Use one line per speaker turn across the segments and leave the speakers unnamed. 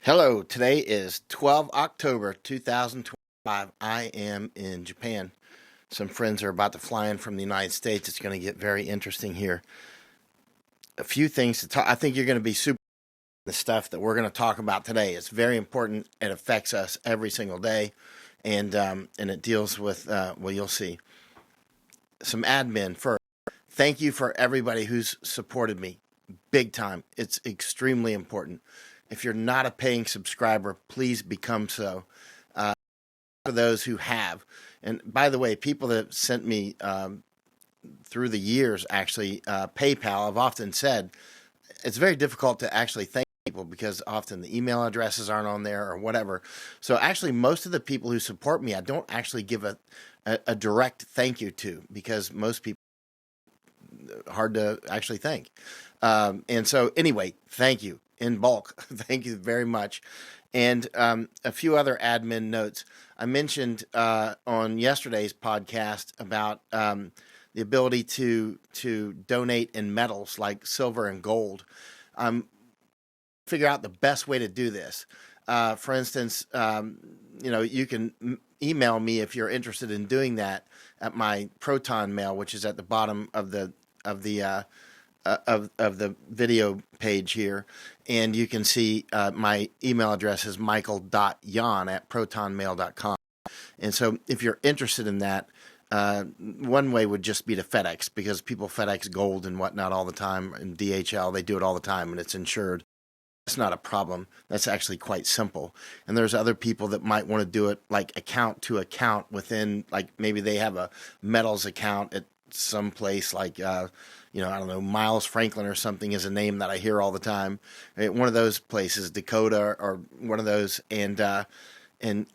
Hello, today is 12 October 2025. I am in Japan. Some friends are about to fly in from the United States. It's going to get very interesting here. A few things to talk. I think you're going to be super. The stuff that we're going to talk about today is very important. It affects us every single day, and it deals with well, you'll see. Some admin first. Thank you for everybody who's supported me, big time. It's extremely important. If you're not a paying subscriber, please become so. For those who have, and by the way, people that have sent me through the years, actually, PayPal, I've often said it's very difficult to actually thank people because often the email addresses aren't on there or whatever. So actually, most of the people who support me, I don't actually give a direct thank you to because most people hard to actually thank. And so anyway, thank you in bulk. Thank you very much. And a few other admin notes. I mentioned on yesterday's podcast about the ability to donate in metals like silver and gold. Figure out the best way to do this. For instance, you can email me if you're interested in doing that at my Proton mail, which is at the bottom of the video page here, and you can see my email address is michael.yan@protonmail.com. And so if you're interested in that, one way would just be to FedEx, because people FedEx gold and whatnot all the time, and DHL, they do it all the time, and it's insured. That's not a problem. That's actually quite simple. And there's other people that might want to do it like account to account within, like maybe they have a metals account at some place like, I don't know, Miles Franklin or something is a name that I hear all the time. One of those places, Dakota or one of those, and if I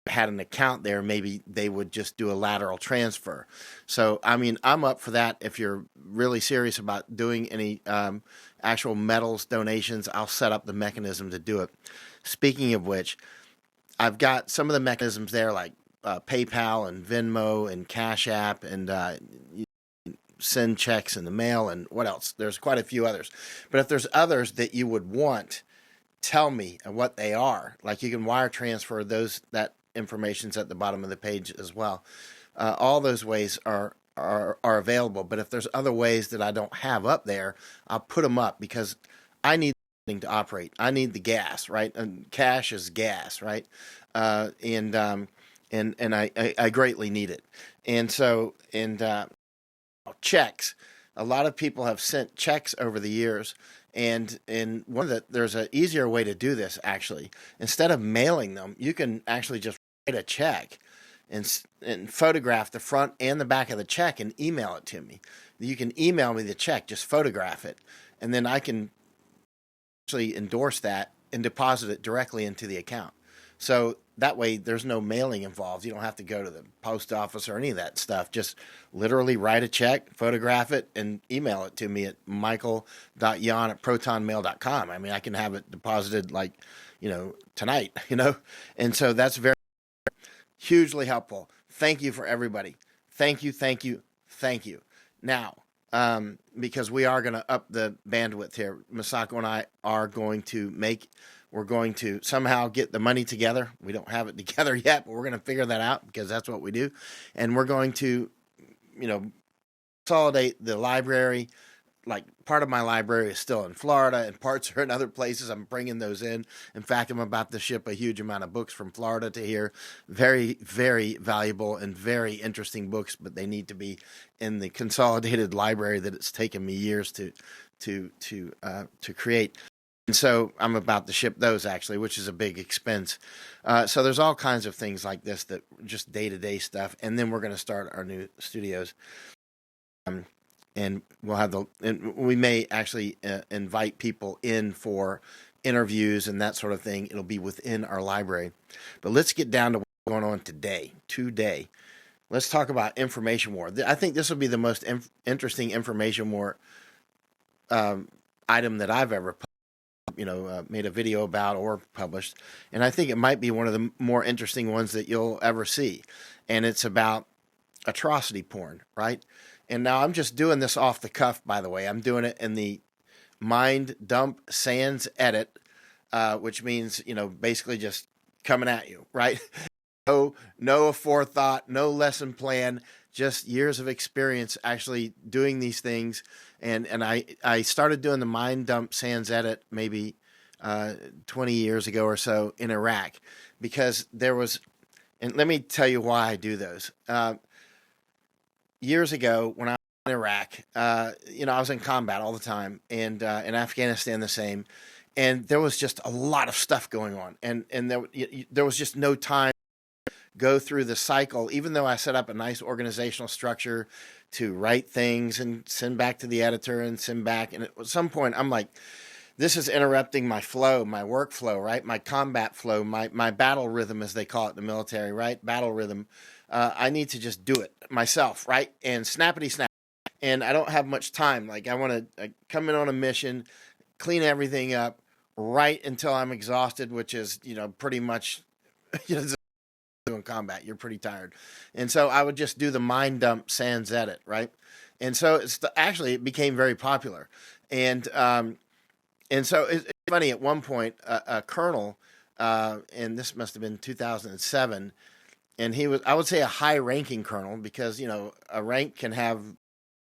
had an account there, maybe they would just do a lateral transfer. So, I mean, I'm up for that. If you're really serious about doing any actual metals donations, I'll set up the mechanism to do it. Speaking of which, I've got some of the mechanisms there, like PayPal and Venmo and Cash App, and send checks in the mail, and what else? There's quite a few others. But if there's others that you would want, tell me what they are. Like you can wire transfer those. That information's at the bottom of the page as well. All those ways are available. But if there's other ways that I don't have up there, I'll put them up because I need something to operate. I need the gas, right? And cash is gas, right? And I greatly need it. And so, checks. A lot of people have sent checks over the years, and there's an easier way to do this, actually. Instead of mailing them, you can actually just write a check and photograph the front and the back of the check and email it to me. You can email me the check, just photograph it, and then I can actually endorse that and deposit it directly into the account. So that way there's no mailing involved. You don't have to go to the post office or any of that stuff. Just literally write a check, photograph it, and email it to me at michael.yan@protonmail.com. I mean, I can have it deposited tonight, And so that's very hugely helpful. Thank you for everybody. Thank you, thank you, thank you. Now, because we are going to up the bandwidth here, Masako and I are we're going to somehow get the money together. We don't have it together yet, but we're going to figure that out because that's what we do. And we're going to, consolidate the library. Like part of my library is still in Florida and parts are in other places. I'm bringing those in. In fact, I'm about to ship a huge amount of books from Florida to here. Very, very valuable and very interesting books, but they need to be in the consolidated library that it's taken me years to create. And so I'm about to ship those, actually, which is a big expense. So there's all kinds of things like this that just day-to-day stuff. And then we're going to start our new studios. And we may actually invite people in for interviews and that sort of thing. It'll be within our library. But let's get down to what's going on today. Let's talk about information war. I think this will be the most interesting information war item that I've ever made a video about or published. And I think it might be one of the more interesting ones that you'll ever see. And it's about atrocity porn, right? And now I'm just doing this off the cuff, by the way. I'm doing it in the Mind Dump Sans edit which means, basically just coming at you, right? No forethought, no lesson plan, just years of experience actually doing these things. And I started doing the mind dump sans edit maybe 20 years ago or so in Iraq, because there was, and let me tell you why I do those. Years ago when I was in Iraq, I was in combat all the time, and in Afghanistan the same, and there was just a lot of stuff going on, and there was just no time go through the cycle, even though I set up a nice organizational structure to write things and send back to the editor and send back. And at some point, I'm like, this is interrupting my flow, my workflow, right? My combat flow, my battle rhythm, as they call it in the military, right? Battle rhythm. I need to just do it myself, right? And snappity snap. And I don't have much time. Like, I want to come in on a mission, clean everything up right until I'm exhausted, which is, pretty much, in combat, you're pretty tired. And so I would just do the mind dump sans edit, right? And so actually it became very popular. And so it's funny, at one point a colonel, and this must have been 2007, and he was, I would say, a high ranking colonel, because a rank can have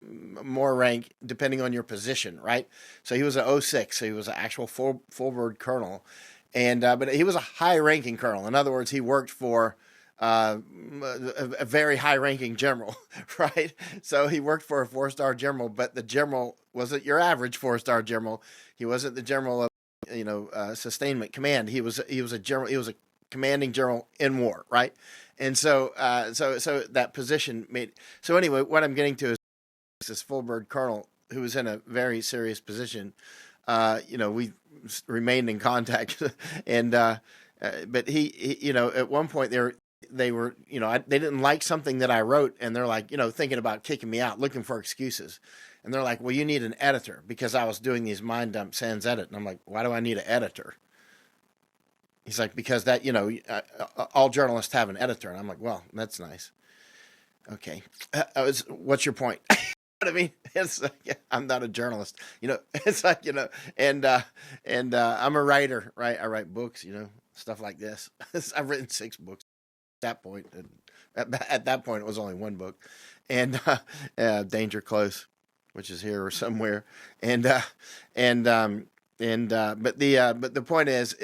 more rank depending on your position, right? So he was an 06, so he was an actual full bird colonel. And but he was a high ranking colonel. In other words, he worked for a very high-ranking general, right? So he worked for a 4-star general, but the general wasn't your average 4-star general. He wasn't the general of sustainment command. He was a general. He was a commanding general in war, right? And so so that position made. So anyway, what I'm getting to is this full bird colonel who was in a very serious position. We remained in contact, and but he at one point they were, they didn't like something that I wrote, and they're like, thinking about kicking me out, looking for excuses. And they're like, well, you need an editor, because I was doing these mind dump sans edit. And I'm like, why do I need an editor? He's like, because that, all journalists have an editor. And I'm like, well, that's nice. Okay. What's your point? What I mean, it's like, I'm not a journalist, it's like, and I'm a writer, right? I write books, stuff like this. I've written 6 books. That point, at that point, it was only 1 book, and Danger Close, which is here or somewhere, but the point is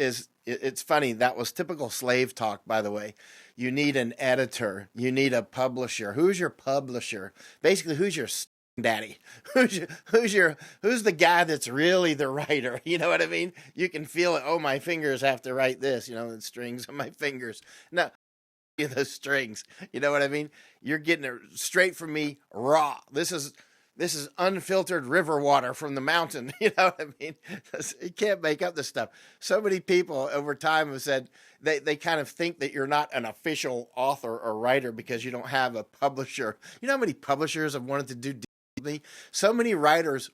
it's funny, that was typical slave talk, by the way. You need an editor, you need a publisher. Who's your publisher? Basically, who's your daddy? Who's the guy that's really the writer? You know what I mean? You can feel it. Oh, my fingers have to write this. The strings on my fingers. Now, those strings, you know what I mean? You're getting it straight from me, raw. This is unfiltered river water from the mountain. You know what I mean? You can't make up this stuff. So many people over time have said they kind of think that you're not an official author or writer because you don't have a publisher. You know how many publishers have wanted to do deals? So many writers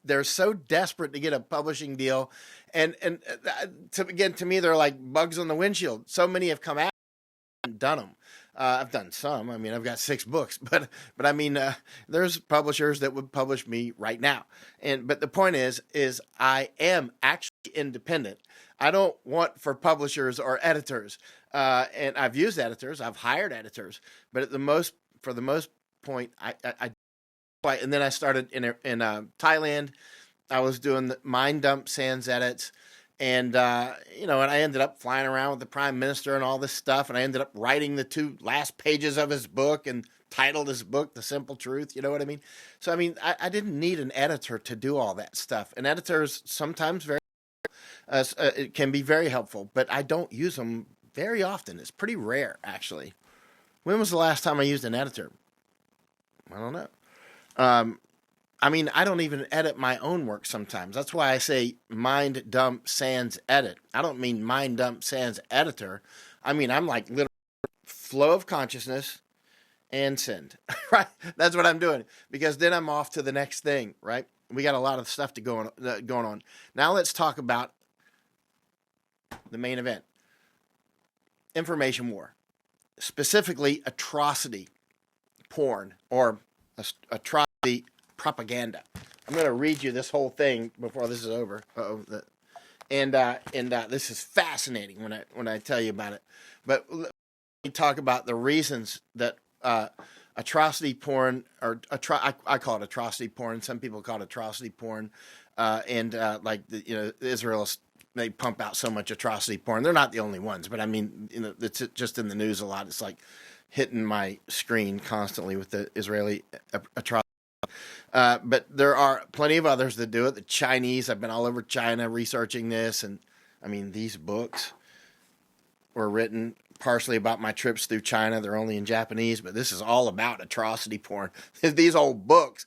they're so desperate to get a publishing deal, and to me, they're like bugs on the windshield. So many have come out and done them. I've done some. I mean, I've got 6 books, but I mean, there's publishers that would publish me right now. But the point is I am actually independent. I don't want for publishers or editors. And I've used editors. I've hired editors, but for the most point, I and then I started in Thailand. I was doing the mind dump sans edits. And, and I ended up flying around with the prime minister and all this stuff. And I ended up writing the 2 last pages of his book and titled his book, The Simple Truth. You know what I mean? So, I mean, I didn't need an editor to do all that stuff. And editors sometimes it can be very helpful, but I don't use them very often. It's pretty rare, actually. When was the last time I used an editor? I don't know. I mean, I don't even edit my own work sometimes. That's why I say mind dump sans edit. I don't mean mind dump sans editor. I mean, I'm like literally flow of consciousness and send, right? That's what I'm doing, because then I'm off to the next thing, right? We got a lot of stuff going on. Now let's talk about the main event. Information war. Specifically, atrocity porn or atrocity propaganda. I'm going to read you this whole thing before this is over. And this is fascinating when I tell you about it. But let me talk about the reasons that atrocity porn, or I call it atrocity porn. Some people call it atrocity porn, and like Israel, they pump out so much atrocity porn. They're not the only ones, but I mean, it's just in the news a lot. It's like hitting my screen constantly with the Israeli atrocity. But there are plenty of others that do it. The Chinese, I've been all over China researching this, and I mean, these books were written partially about my trips through China. They're only in Japanese, but this is all about atrocity porn. These old books.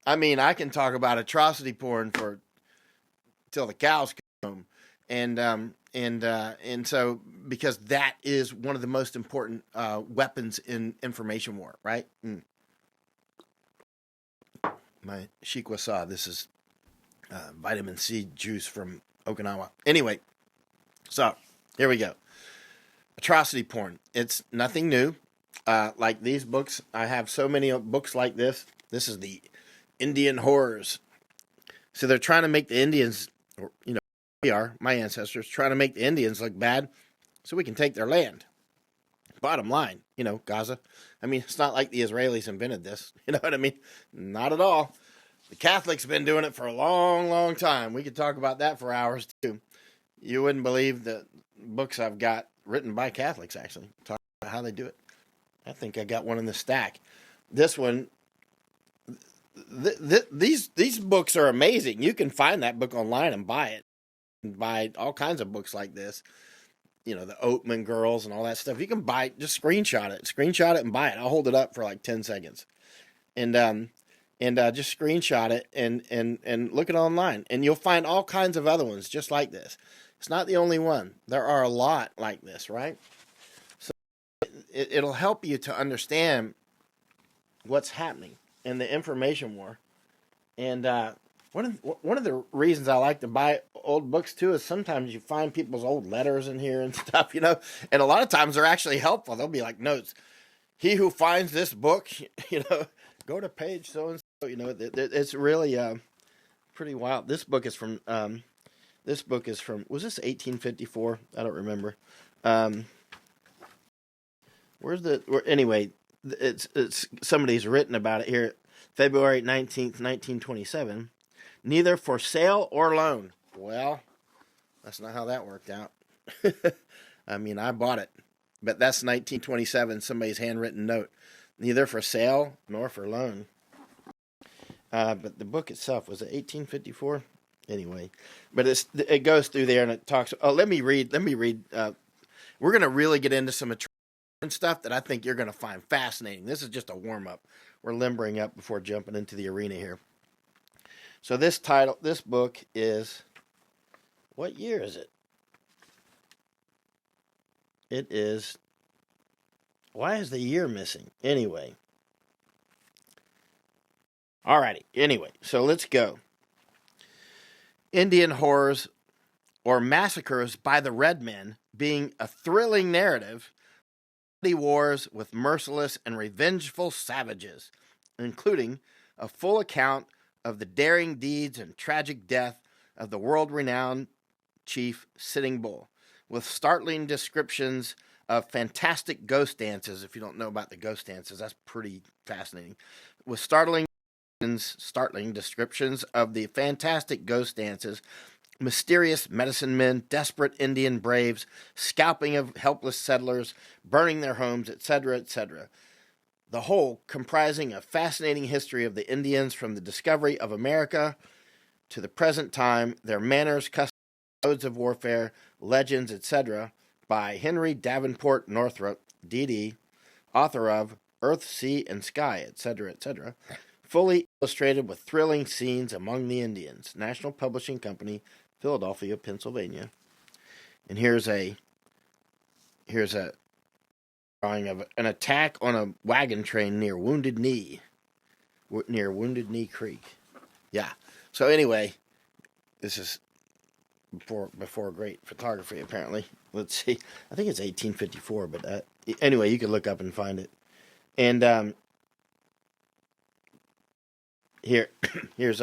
I mean, I can talk about atrocity porn for till the cows come home, and so because that is one of the most important weapons in information war, right? My shikwasa. This is vitamin C juice from Okinawa. Anyway, so here we go. Atrocity porn. It's nothing new. Like these books, I have so many books like this. This is the Indian horrors. So they're trying to make the Indians, or we are, my ancestors, trying to make the Indians look bad so we can take their land. Bottom line, Gaza. I mean, it's not like the Israelis invented this. You know what I mean? Not at all. The Catholics have been doing it for a long, long time. We could talk about that for hours, too. You wouldn't believe the books I've got written by Catholics, actually, talking about how they do it. I think I got one in the stack. This one, these books are amazing. You can find that book online and buy it. Buy all kinds of books like this. The Oatman Girls and all that stuff. You can buy it, just screenshot it and buy it. I'll hold it up for like 10 seconds. And just screenshot it and look it online. And you'll find all kinds of other ones just like this. It's not the only one. There are a lot like this, right? So it'll help you to understand what's happening in the information war. And one of the reasons I like to buy old books too is sometimes you find people's old letters in here and stuff, and a lot of times they're actually helpful. They'll be like notes. He who finds this book, go to page so and so. It's really pretty wild. This book is from was this 1854? I don't remember. Anyway, it's somebody's written about it here, February 19th, 1927. Neither for sale or loan. Well, that's not how that worked out. I mean, I bought it, but that's 1927, somebody's handwritten note. Neither for sale nor for loan. But the book itself, was it 1854? Anyway, but it goes through there and it talks. Oh, let me read. We're going to really get into some stuff that I think you're going to find fascinating. This is just a warm-up. We're limbering up before jumping into the arena here. So this book is, what year is it? It is, why is the year missing? Anyway. Alrighty, anyway, so let's go. Indian horrors, or massacres by the Red Men, being a thrilling narrative, wars with merciless and revengeful savages, including a full account of the daring deeds and tragic death of the world-renowned chief Sitting Bull, with startling descriptions of fantastic ghost dances. If you don't know about the ghost dances, that's pretty fascinating. With startling descriptions of the fantastic ghost dances, mysterious medicine men, desperate Indian braves, scalping of helpless settlers, burning their homes, etc., etc. The whole comprising a fascinating history of the Indians from the discovery of America to the present time, their manners, customs, modes of warfare, legends, etc., by Henry Davenport Northrop, D.D., author of Earth, Sea, and Sky, etc., etc., fully illustrated with thrilling scenes among the Indians. National Publishing Company, Philadelphia, Pennsylvania. And here's a drawing of an attack on a wagon train near Wounded Knee Creek. Yeah. So anyway, this is before great photography, apparently. Let's see. I think it's 1854, but anyway, you can look up and find it. And here's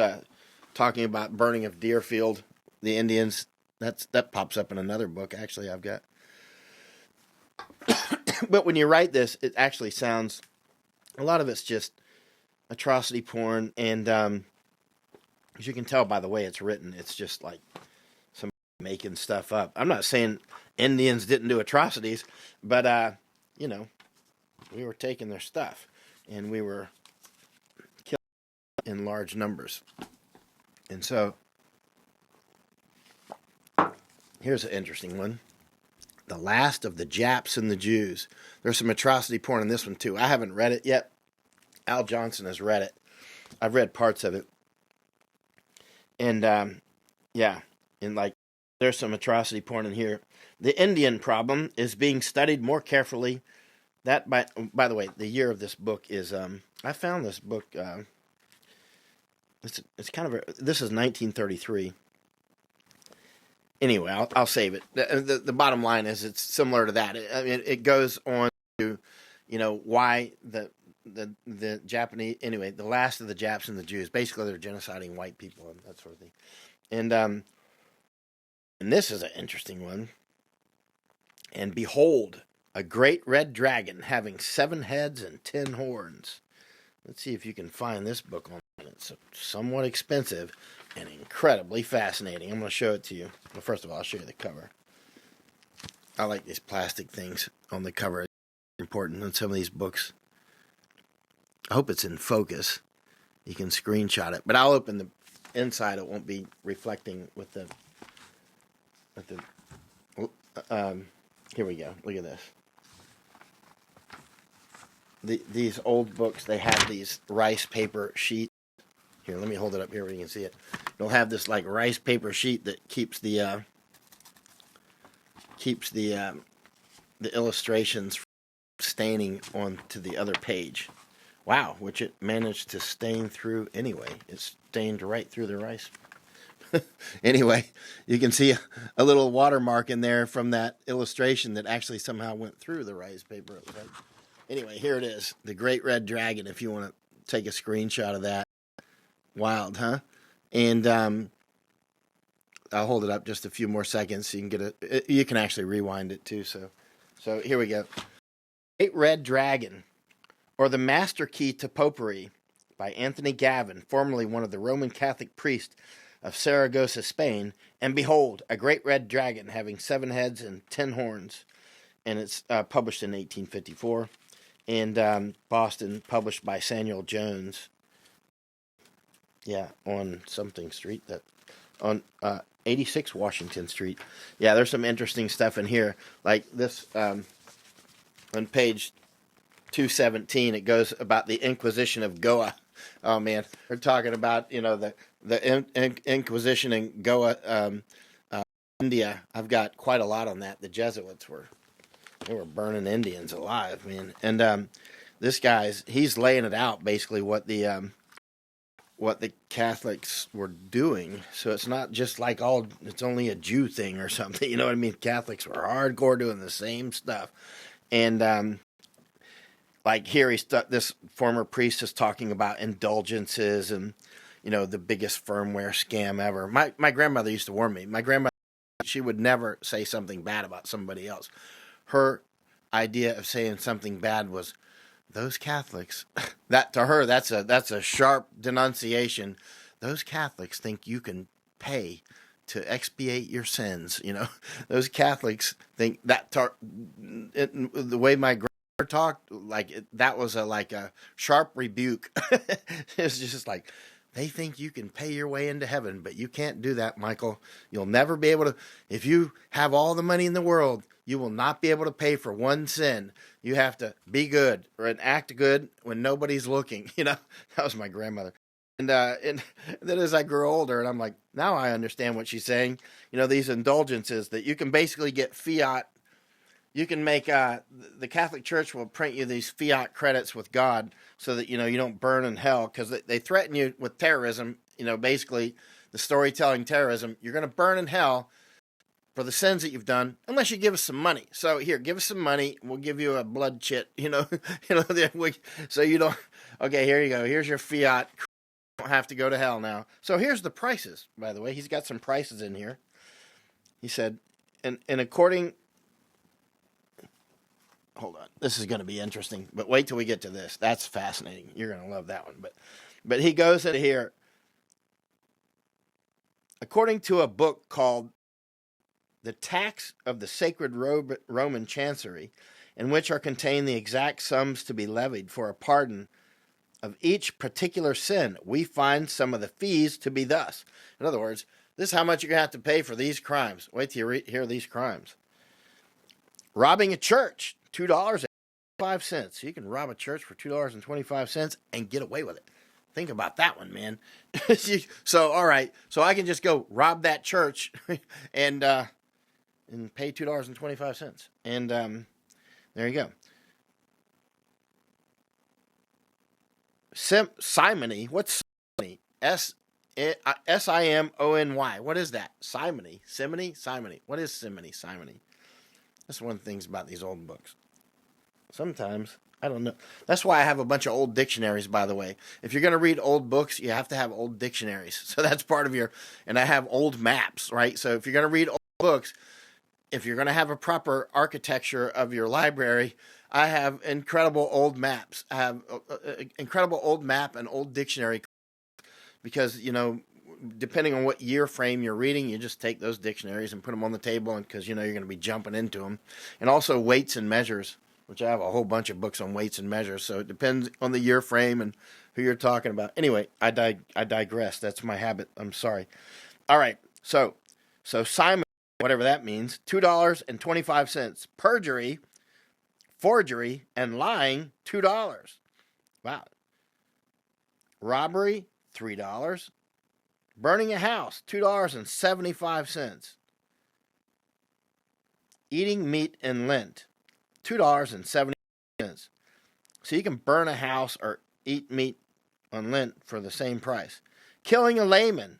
talking about burning of Deerfield. The Indians that pops up in another book. Actually, I've got. But when you write this, it actually sounds. A lot of it's just atrocity porn, and as you can tell by the way it's written, it's just like some making stuff up. I'm not saying Indians didn't do atrocities, but we were taking their stuff, and we were killing in large numbers. And so, here's an interesting one. The Last of the Japs and the Jews. There's some atrocity porn in this one, too. I haven't read it yet. Al Johnson has read it. I've read parts of it. And, there's some atrocity porn in here. The Indian problem is being studied more carefully. That, by the way, the year of this book is, I found this book, it's kind of, this is 1933. Anyway, I'll save it. The bottom line is it's similar to that. It goes on to, why the Japanese, anyway, the last of the Japs and the Jews. Basically, they're genociding white people and that sort of thing. And this is an interesting one. And behold, a great red dragon having 7 heads and 10 horns. Let's see if you can find this book on. It's somewhat expensive and incredibly fascinating. I'm going to show it to you. Well, first of all, I'll show you the cover. I like these plastic things on the cover. It's important in some of these books. I hope it's in focus. You can screenshot it. But I'll open the inside. It won't be reflecting with the... here we go. Look at this. These old books, they have these rice paper sheets. Here, let me hold it up here where you can see it. It'll have this like rice paper sheet that keeps the illustrations from staining onto the other page. Wow, which it managed to stain through anyway. It stained right through the rice. Anyway, you can see a little watermark in there from that illustration that actually somehow went through the rice paper. Anyway, here it is, the Great Red Dragon. If you want to take a screenshot of that. Wild, huh? And I'll hold it up just a few more seconds so you can get it. You can actually rewind it too. So here we go. Great Red Dragon, or the Master Key to Popery, by Anthony Gavin, formerly one of the Roman Catholic priests of Saragossa, Spain. And behold, a great red dragon having 7 heads and 10 horns. And it's published in 1854. And Boston, published by Samuel Jones. Yeah, on something street, on 86 Washington Street. Yeah, there's some interesting stuff in here. Like this, on page 217, it goes about the Inquisition of Goa. Oh man, we're talking about the Inquisition in Goa, India. I've got quite a lot on that. The Jesuits were burning Indians alive, man. And this he's laying it out basically what the Catholics were doing. So it's not just like it's only a Jew thing or something. You know what I mean? Catholics were hardcore doing the same stuff. And like here, this former priest is talking about indulgences and, the biggest firmware scam ever. My grandmother used to warn me. My grandmother, she would never say something bad about somebody else. Her idea of saying something bad was, those Catholics, that to her, that's a sharp denunciation. Those Catholics think you can pay to expiate your sins. Those Catholics think that the way my grandmother talked, that was a sharp rebuke. It's just like, they think you can pay your way into heaven, but you can't do that, Michael. You'll never be able to. If you have all the money in the world, you will not be able to pay for one sin. You have to be good or act good when nobody's looking. That was my grandmother. And then as I grew older, and I'm like, now I understand what she's saying. These indulgences that you can basically get fiat. You can make, the Catholic Church will print you these fiat credits with God so that, you don't burn in hell, because they threaten you with terrorism. Basically the storytelling terrorism. You're going to burn in hell for the sins that you've done, unless you give us some money. So here, give us some money. We'll give you a blood chit, so you don't, okay, here you go. Here's your fiat. You don't have to go to hell now. So here's the prices, by the way. He's got some prices in here. He said, and according, hold on, this is going to be interesting, but wait till we get to this. That's fascinating. You're going to love that one. But he goes into here, according to a book called The Tax of the Sacred Roman Chancery, in which are contained the exact sums to be levied for a pardon of each particular sin, we find some of the fees to be thus. In other words, this is how much you're going to have to pay for these crimes. Wait till you hear these crimes. Robbing a church, $2.25. So you can rob a church for $2.25 and get away with it. Think about that one, man. So, all right. So I can just go rob that church and pay $2.25. And there you go. Simony. What's simony? S-I-M-O-N-Y. What is that? Simony. Simony. What is simony? That's one of the things about these old books. Sometimes, I don't know. That's why I have a bunch of old dictionaries, by the way. If you're going to read old books, you have to have old dictionaries. So that's part of and I have old maps, right? So if you're going to read old books, if you're going to have a proper architecture of your library, I have incredible old maps. I have incredible old map and old dictionary because, depending on what year frame you're reading, you just take those dictionaries and put them on the table because, you're going to be jumping into them. And also weights and measures, which I have a whole bunch of books on weights and measures. So it depends on the year frame and who you're talking about. Anyway, I digress. That's my habit. I'm sorry. All right. So Simon, whatever that means, $2.25. Perjury, forgery, and lying, $2. Wow. Robbery, $3. Burning a house, $2.75. Eating meat in Lent, $2.70. So you can burn a house or eat meat on Lent for the same price. Killing a layman,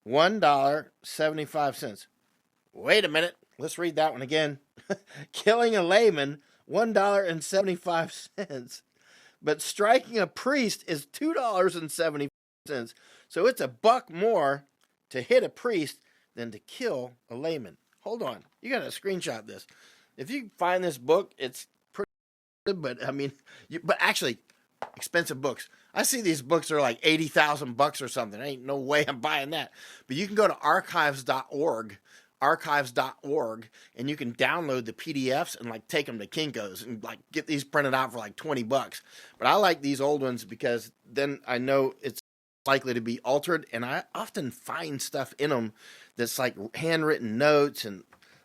$1.75. Wait a minute. Let's read that one again. Killing a layman, $1.75. But striking a priest is $2.75. So it's $1 more to hit a priest than to kill a layman. Hold on. You got to screenshot this. If you find this book, it's pretty good, but but actually, expensive books. I see these books are like $80,000 or something. Ain't no way I'm buying that. But you can go to archives.org, and you can download the PDFs and take them to Kinko's and get these printed out for $20. But I like these old ones because then I know it's likely to be altered, and I often find stuff in them that's handwritten notes and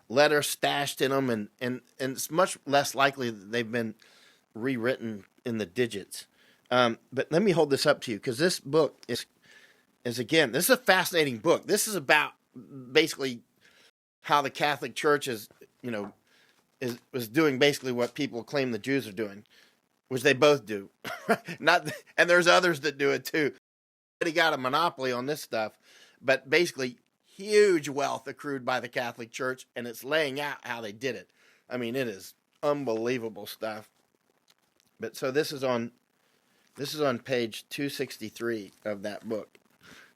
letters stashed in them, and it's much less likely that they've been rewritten in the digits. But let me hold this up to you because this book is again, this is a fascinating book. This is about basically how the Catholic Church is doing basically what people claim the Jews are doing, which they both do. And there's others that do it too. They got a monopoly on this stuff, but basically huge wealth accrued by the Catholic Church, and it's laying out how they did it. I mean, it is unbelievable stuff. But so this is on page 263 of that book.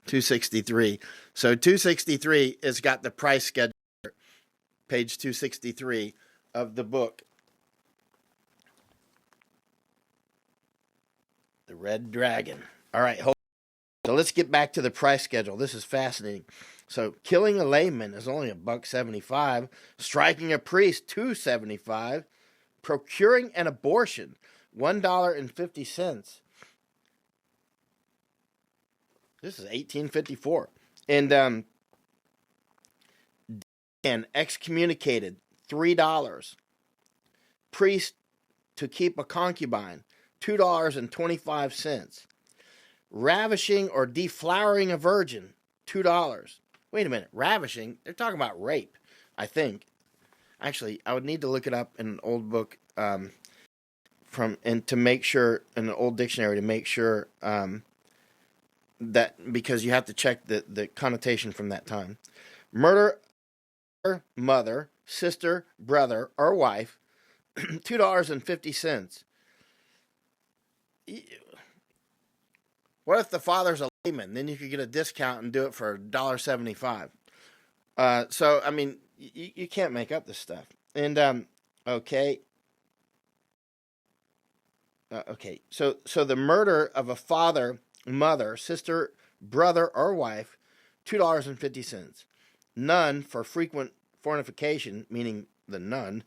263. So 263 has got the price schedule. Page 263 of the book. The Red Dragon. All right, so let's get back to the price schedule. This is fascinating. So killing a layman is only $1.75. Striking a priest, $2.75. Procuring an abortion, $1.50. This is 1854. And excommunicated, $3. Priest to keep a concubine, $2.25. Ravishing or deflowering a virgin, $2. Wait a minute, ravishing? They're talking about rape, I think. Actually, I would need to look it up in an old book to make sure, in an old dictionary to make sure that, because you have to check the connotation from that time. Murder mother, sister, brother, or wife, $2.50. What if the father's a layman? Then you could get a discount and do it for $1.75. So I mean, you can't make up this stuff. And okay, okay. So the murder of a father, mother, sister, brother, or wife, $2.50. None for frequent fornication, meaning the nun,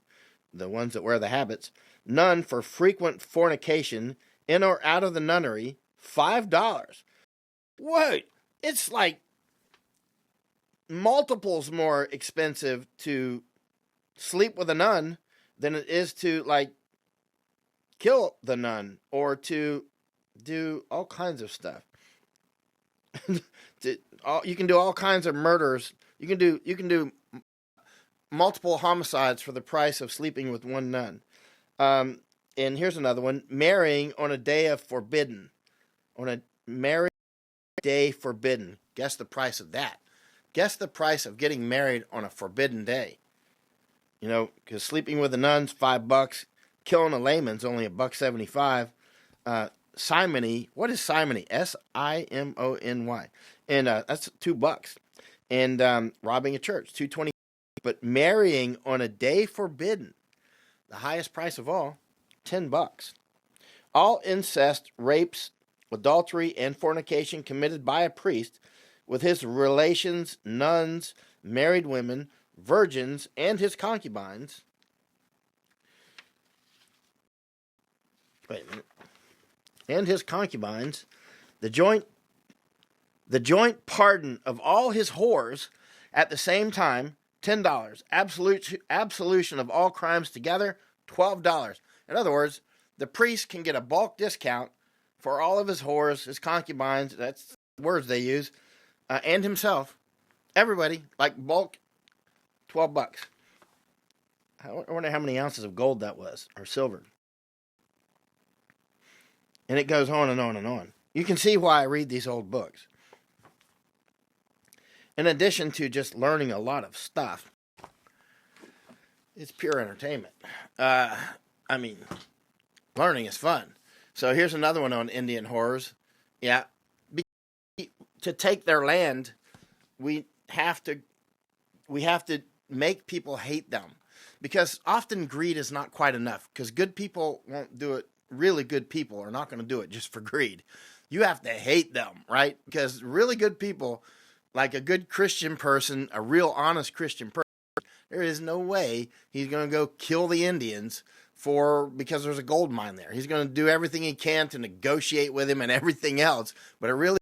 the ones that wear the habits. None for frequent fornication in or out of the nunnery, $5. Wait, it's like multiples more expensive to sleep with a nun than it is to like kill the nun or to do all kinds of stuff. You can do all kinds of murders. You can do multiple homicides for the price of sleeping with one nun. And here's another one: marrying on a day of forbidden. On a marriage day forbidden. Guess the price of that. Guess the price of getting married on a forbidden day. You know, because sleeping with a nun's $5, killing a layman's only $1.75. Simony, what is simony? Simony, and that's $2. And robbing a church, $2.20. But marrying on a day forbidden, the highest price of all, $10. All incest, rapes, adultery, and fornication committed by a priest with his relations, nuns, married women, virgins, and his concubines. Wait a minute. And his concubines, the joint pardon of all his whores at the same time, $10. Absolution of all crimes together, $12. In other words, the priest can get a bulk discount for all of his whores, his concubines, that's the words they use, and himself. Everybody, like bulk, $12. I wonder how many ounces of gold that was, or silver. And it goes on and on and on. You can see why I read these old books. In addition to just learning a lot of stuff, it's pure entertainment. I mean, learning is fun. So here's another one on Indian horrors. Yeah, to take their land, we have to make people hate them, because often greed is not quite enough. Because good people won't do it. Really good people are not going to do it just for greed. You have to hate them, right? Because really good people, like a good Christian person, a real honest Christian person, there is no way he's going to go kill the Indians because there's a gold mine there. He's going to do everything he can to negotiate with him and everything else. But a really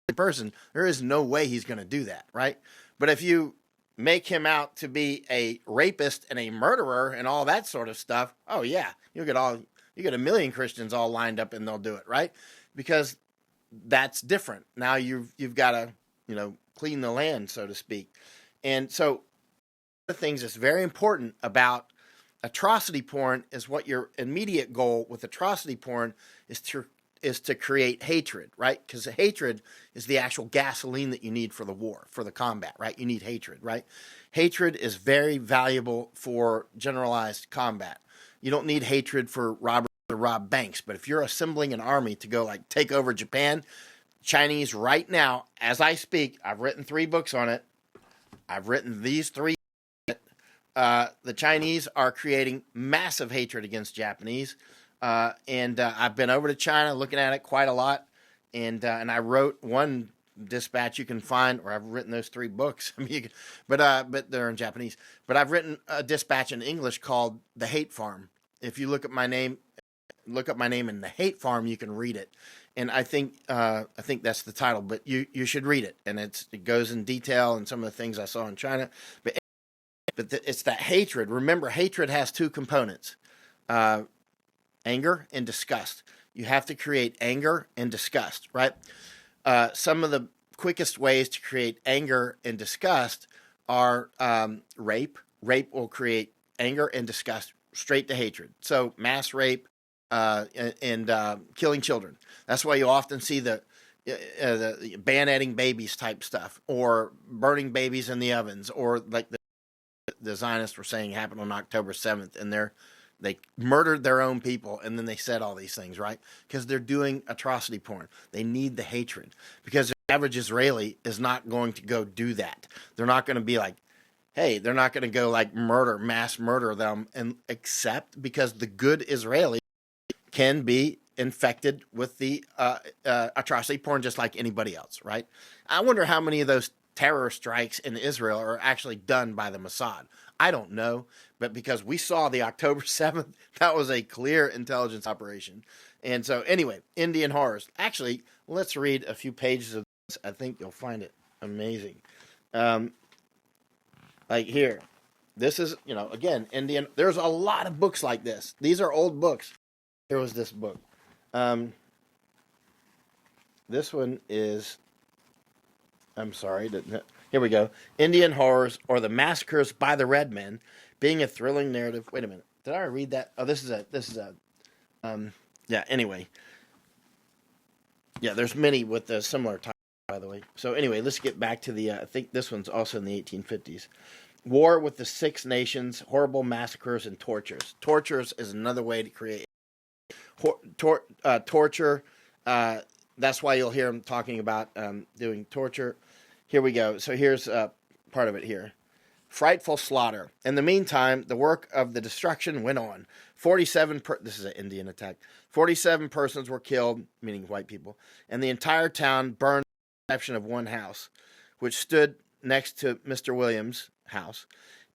good person, there is no way he's going to do that, right? But if you make him out to be a rapist and a murderer and all that sort of stuff, oh yeah, you get a million Christians all lined up and they'll do it, right? Because that's different. Now you've got to, clean the land, so to speak. And so one of the things that's very important about atrocity porn is what your immediate goal with atrocity porn is to create hatred, right? Because hatred is the actual gasoline that you need for the war, for the combat, right? You need hatred, right? Hatred is very valuable for generalized combat. You don't need hatred for robbers to rob banks, but if you're assembling an army to go like take over Japan, Chinese right now, as I speak, I've written 3 books on it. I've written these 3. The Chinese are creating massive hatred against Japanese, and I've been over to China looking at it quite a lot, and I wrote one dispatch you can find, or I've written those 3 books. I mean, but they're in Japanese. But I've written a dispatch in English called "The Hate Farm." If you look up my name in The Hate Farm, you can read it. And I think that's the title. But you should read it, and it goes in detail and some of the things I saw in China. But it's that hatred. Remember, hatred has 2 components: anger and disgust. You have to create anger and disgust, right? Some of the quickest ways to create anger and disgust are rape. Rape will create anger and disgust straight to hatred. So mass rape and killing children. That's why you often see the bayoneting babies type stuff, or burning babies in the ovens, or like the Zionists were saying happened on October 7th, and they murdered their own people, and then they said all these things, right? Because they're doing atrocity porn. They need the hatred, because the average Israeli is not going to go do that. They're not going to be like, hey, they're not going to go like mass murder them, and except because the good Israeli can be infected with the atrocity porn just like anybody else, right? I wonder how many of those terror strikes in Israel are actually done by the Mossad. I don't know, but because we saw the October 7th, that was a clear intelligence operation. And so, anyway, Indian horrors. Actually, let's read a few pages of this. I think you'll find it amazing. Um, like here, this is, again, Indian. There's a lot of books like this. These are old books. Here was this book. Um, this one is, I'm sorry. Here we go. Indian Horrors, or the Massacres by the Red Men, being a thrilling narrative. Wait a minute. Did I read that? Oh, this is yeah, anyway. Yeah, there's many with a similar title, by the way. So anyway, let's get back to the, I think this one's also in the 1850s. War with the Six Nations, horrible massacres and tortures. Tortures is another way to create torture. That's why you'll hear him talking about doing torture. Here we go. So here's part of it here. Frightful slaughter. In the meantime, the work of the destruction went on. This is an Indian attack. 47 persons were killed, meaning white people, and the entire town burned, with the exception of one house, which stood next to Mr. Williams' house,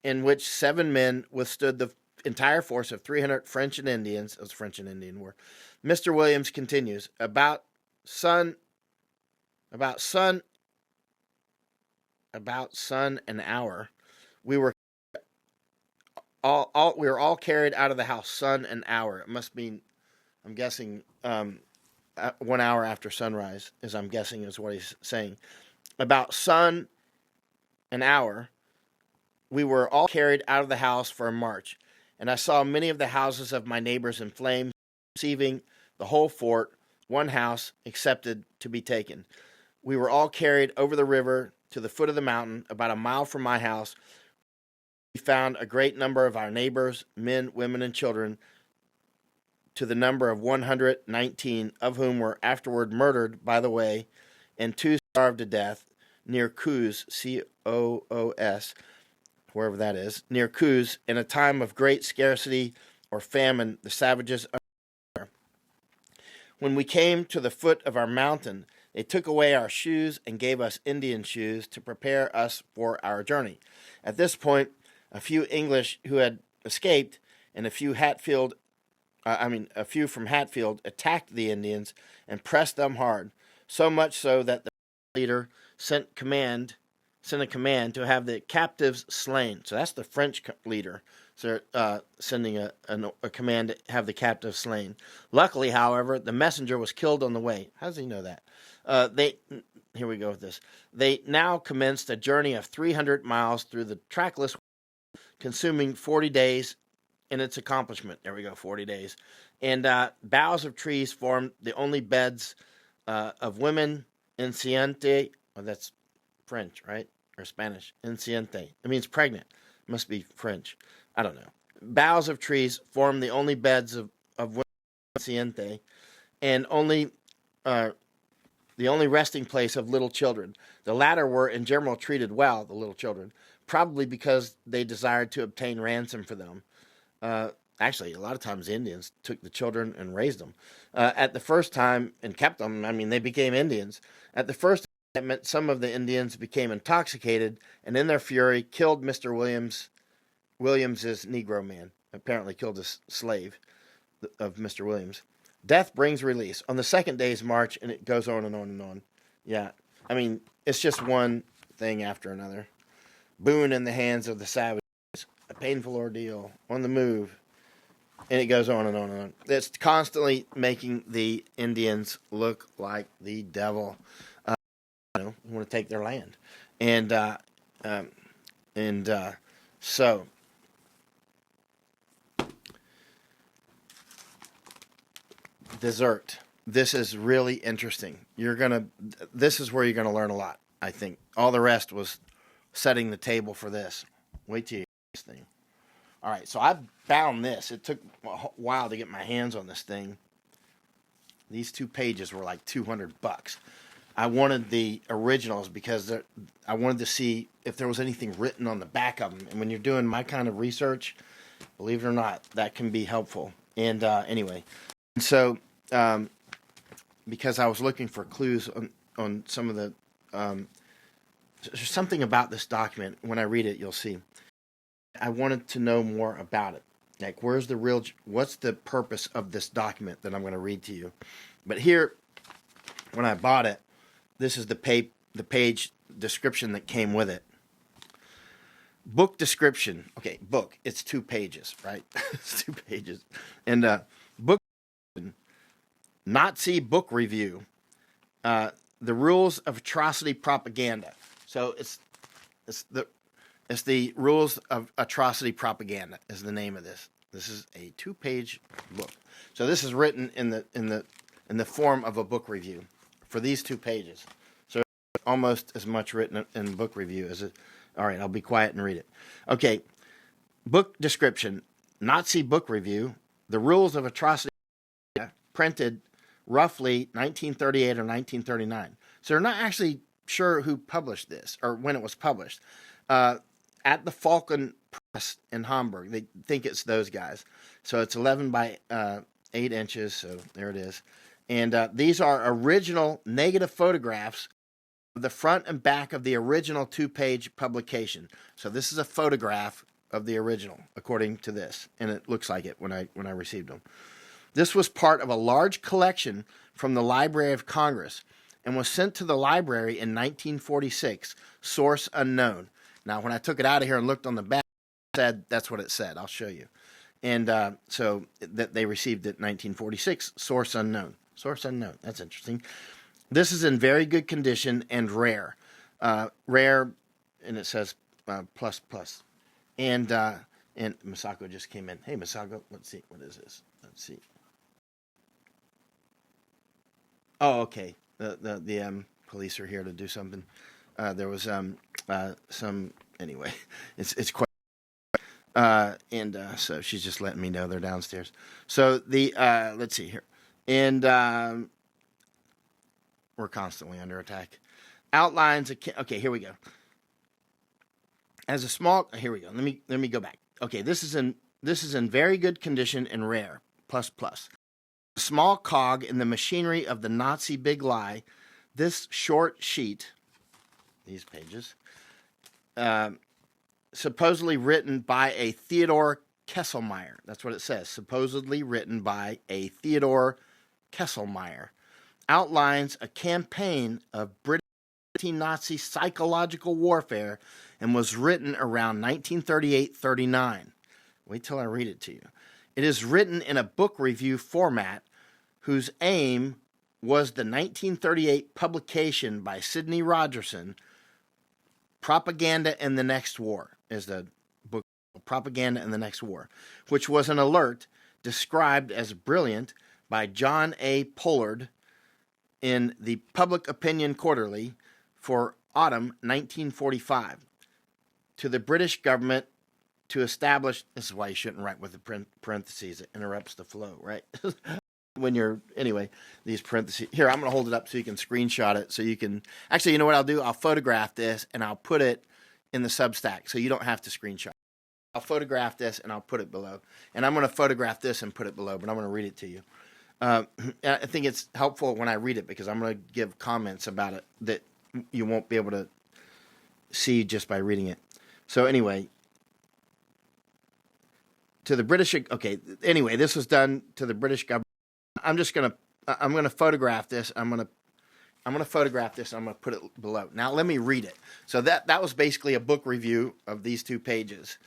in which 7 men withstood the entire force of 300 French and Indians. It was French and Indian War. Mr. Williams continues, about sun an hour, we were all carried out of the house. Sun an hour. It must mean, I'm guessing, 1 hour after sunrise, I'm guessing is what he's saying. About sun an hour, we were all carried out of the house for a march, and I saw many of the houses of my neighbors in flames, receiving the whole fort, one house excepted to be taken. We were all carried over the river to the foot of the mountain, about a mile from my house. We found a great number of our neighbors, men, women, and children, to the number of 119, of whom were afterward murdered by the way, and 2 starved to death near Coos, Coos, wherever that is, near Coos, in a time of great scarcity or famine, the savages. When we came to the foot of our mountain, they took away our shoes and gave us Indian shoes to prepare us for our journey. At this point, a few English who had escaped and a few from Hatfield attacked the Indians and pressed them hard, so much so that the leader sent a command to have the captives slain. So that's the French leader. So sending a command to have the captives slain. Luckily, however, the messenger was killed on the way. How does he know that? Here we go with this. They now commenced a journey of 300 miles through the trackless, consuming 40 days in its accomplishment. There we go, 40 days. And boughs of trees formed the only beds of women, enceinte. Well, that's French, right? Or Spanish. Enceinte. It means pregnant. It must be French. I don't know. Boughs of trees formed the only beds of women, enceinte, and the only resting place of little children. The latter were in general treated well, the little children, probably because they desired to obtain ransom for them. Actually, a lot of times Indians took the children and raised them. At the first time, and kept them, they became Indians. At the first time, that meant some of the Indians became intoxicated, and in their fury killed Mr. Williams's Negro man. Apparently killed a slave of Mr. Williams. Death brings release. On the second day's march, and it goes on and on and on. Yeah, it's just one thing after another. Boon in the hands of the savages. A painful ordeal. On the move. And it goes on and on and on. It's constantly making the Indians look like the devil. Want to take their land. So dessert. This is really interesting. This is where you're gonna learn a lot, I think. All the rest was setting the table for this. Wait till you hear this thing. All right, so I found this. It took a while to get my hands on this thing. These 2 pages were like $200. I wanted the originals because I wanted to see if there was anything written on the back of them. And when you're doing my kind of research, believe it or not, that can be helpful. And anyway, so because I was looking for clues on some of the, there's something about this document. When I read it, you'll see. I wanted to know more about it. Like, what's the purpose of this document that I'm going to read to you? But here, when I bought it, this is the page description that came with it. Book description. Okay, book. It's 2 pages, right? It's 2 pages. And book Nazi book review. The rules of atrocity propaganda. So it's the rules of atrocity propaganda is the name of this. This is a 2-page book. So this is written in the form of a book review for these 2 pages. So almost as much written in book review as it. All right, I'll be quiet and read it. Okay, book description, Nazi book review, the rules of atrocity, printed roughly 1938 or 1939. So they're not actually sure who published this or when it was published. At the Falcon Press in Hamburg. They think it's those guys. So it's 11 by 8 inches. So there it is. And these are original negative photographs of the front and back of the original 2-page publication. So this is a photograph of the original, according to this. And it looks like it when I received them. This was part of a large collection from the Library of Congress and was sent to the library in 1946. Source unknown. Now, when I took it out of here and looked on the back, it said that's what it said. I'll show you. And so that they received it in 1946. Source unknown. Source unknown. That's interesting. This is in very good condition and rare. Rare, and it says plus plus. And Masako just came in. Hey, Masako, let's see. What is this? Let's see. Oh, okay. The police are here to do something. There was some anyway. It's quite and so she's just letting me know they're downstairs. So the let's see here, and we're constantly under attack. Outlines. Okay, here we go. As a small, here we go. Let me go back. Okay, this is in very good condition and rare. Plus plus. A small cog in the machinery of the Nazi big lie. This short sheet. These pages, supposedly written by a Theodore Kesselmeyer. That's what it says. Supposedly written by a Theodore Kesselmeyer. Outlines a campaign of British anti-Nazi psychological warfare and was written around 1938-39. Wait till I read it to you. It is written in a book review format whose aim was the 1938 publication by Sidney Rogerson, Propaganda in the Next War, is the book, Propaganda in the Next War, which was an alert described as brilliant by John A. Pollard in the Public Opinion Quarterly for autumn 1945 to the British government to establish, this is why you shouldn't write with the parentheses, it interrupts the flow, right? When you're, anyway, these parentheses. Here, I'm going to hold it up so you can screenshot it. So you can, actually, you know what I'll do? I'll photograph this and I'll put it in the Substack so you don't have to screenshot. I'll photograph this and I'll put it below. And I'm going to photograph this and put it below, but I'm going to read it to you. I think it's helpful when I read it because I'm going to give comments about it that you won't be able to see just by reading it. So anyway, to the British, okay, anyway, this was done to the British government. I'm going to photograph this. I'm going to photograph this. I'm going to put it below. Now let me read it. So that was basically a book review of these 2 pages.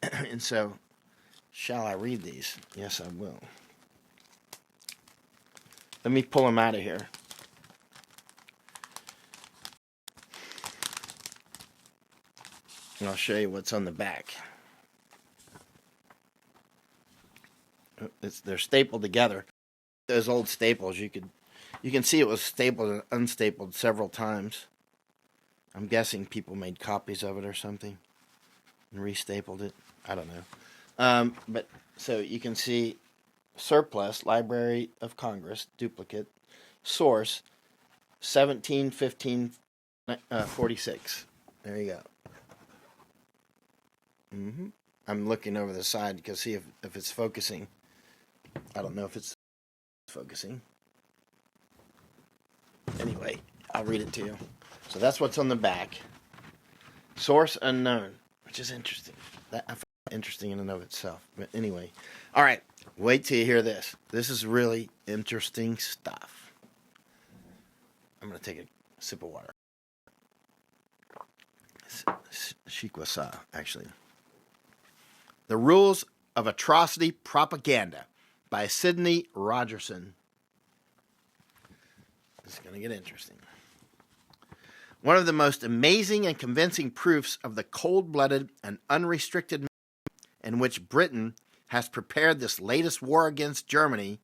And so, shall I read these? Yes, I will. Let me pull them out of here. And I'll show you what's on the back. They're stapled together. Those old staples, you can see it was stapled and unstapled several times. I'm guessing people made copies of it or something and restapled it. I don't know. But so you can see surplus, Library of Congress, duplicate, source, 46. There you go. I'm looking over the side to see if it's focusing. I don't know if it's focusing. Anyway, I'll read it to you. So that's what's on the back. Source unknown, which is interesting. That I find interesting in and of itself. But anyway, all right. Wait till you hear this. This is really interesting stuff. I'm going to take a sip of water. Shikwasa, actually. The Rules of Atrocity Propaganda by Sidney Rogerson. This is going to get interesting. One of the most amazing and convincing proofs of the cold-blooded and unrestricted manner in which Britain has prepared this latest war against Germany.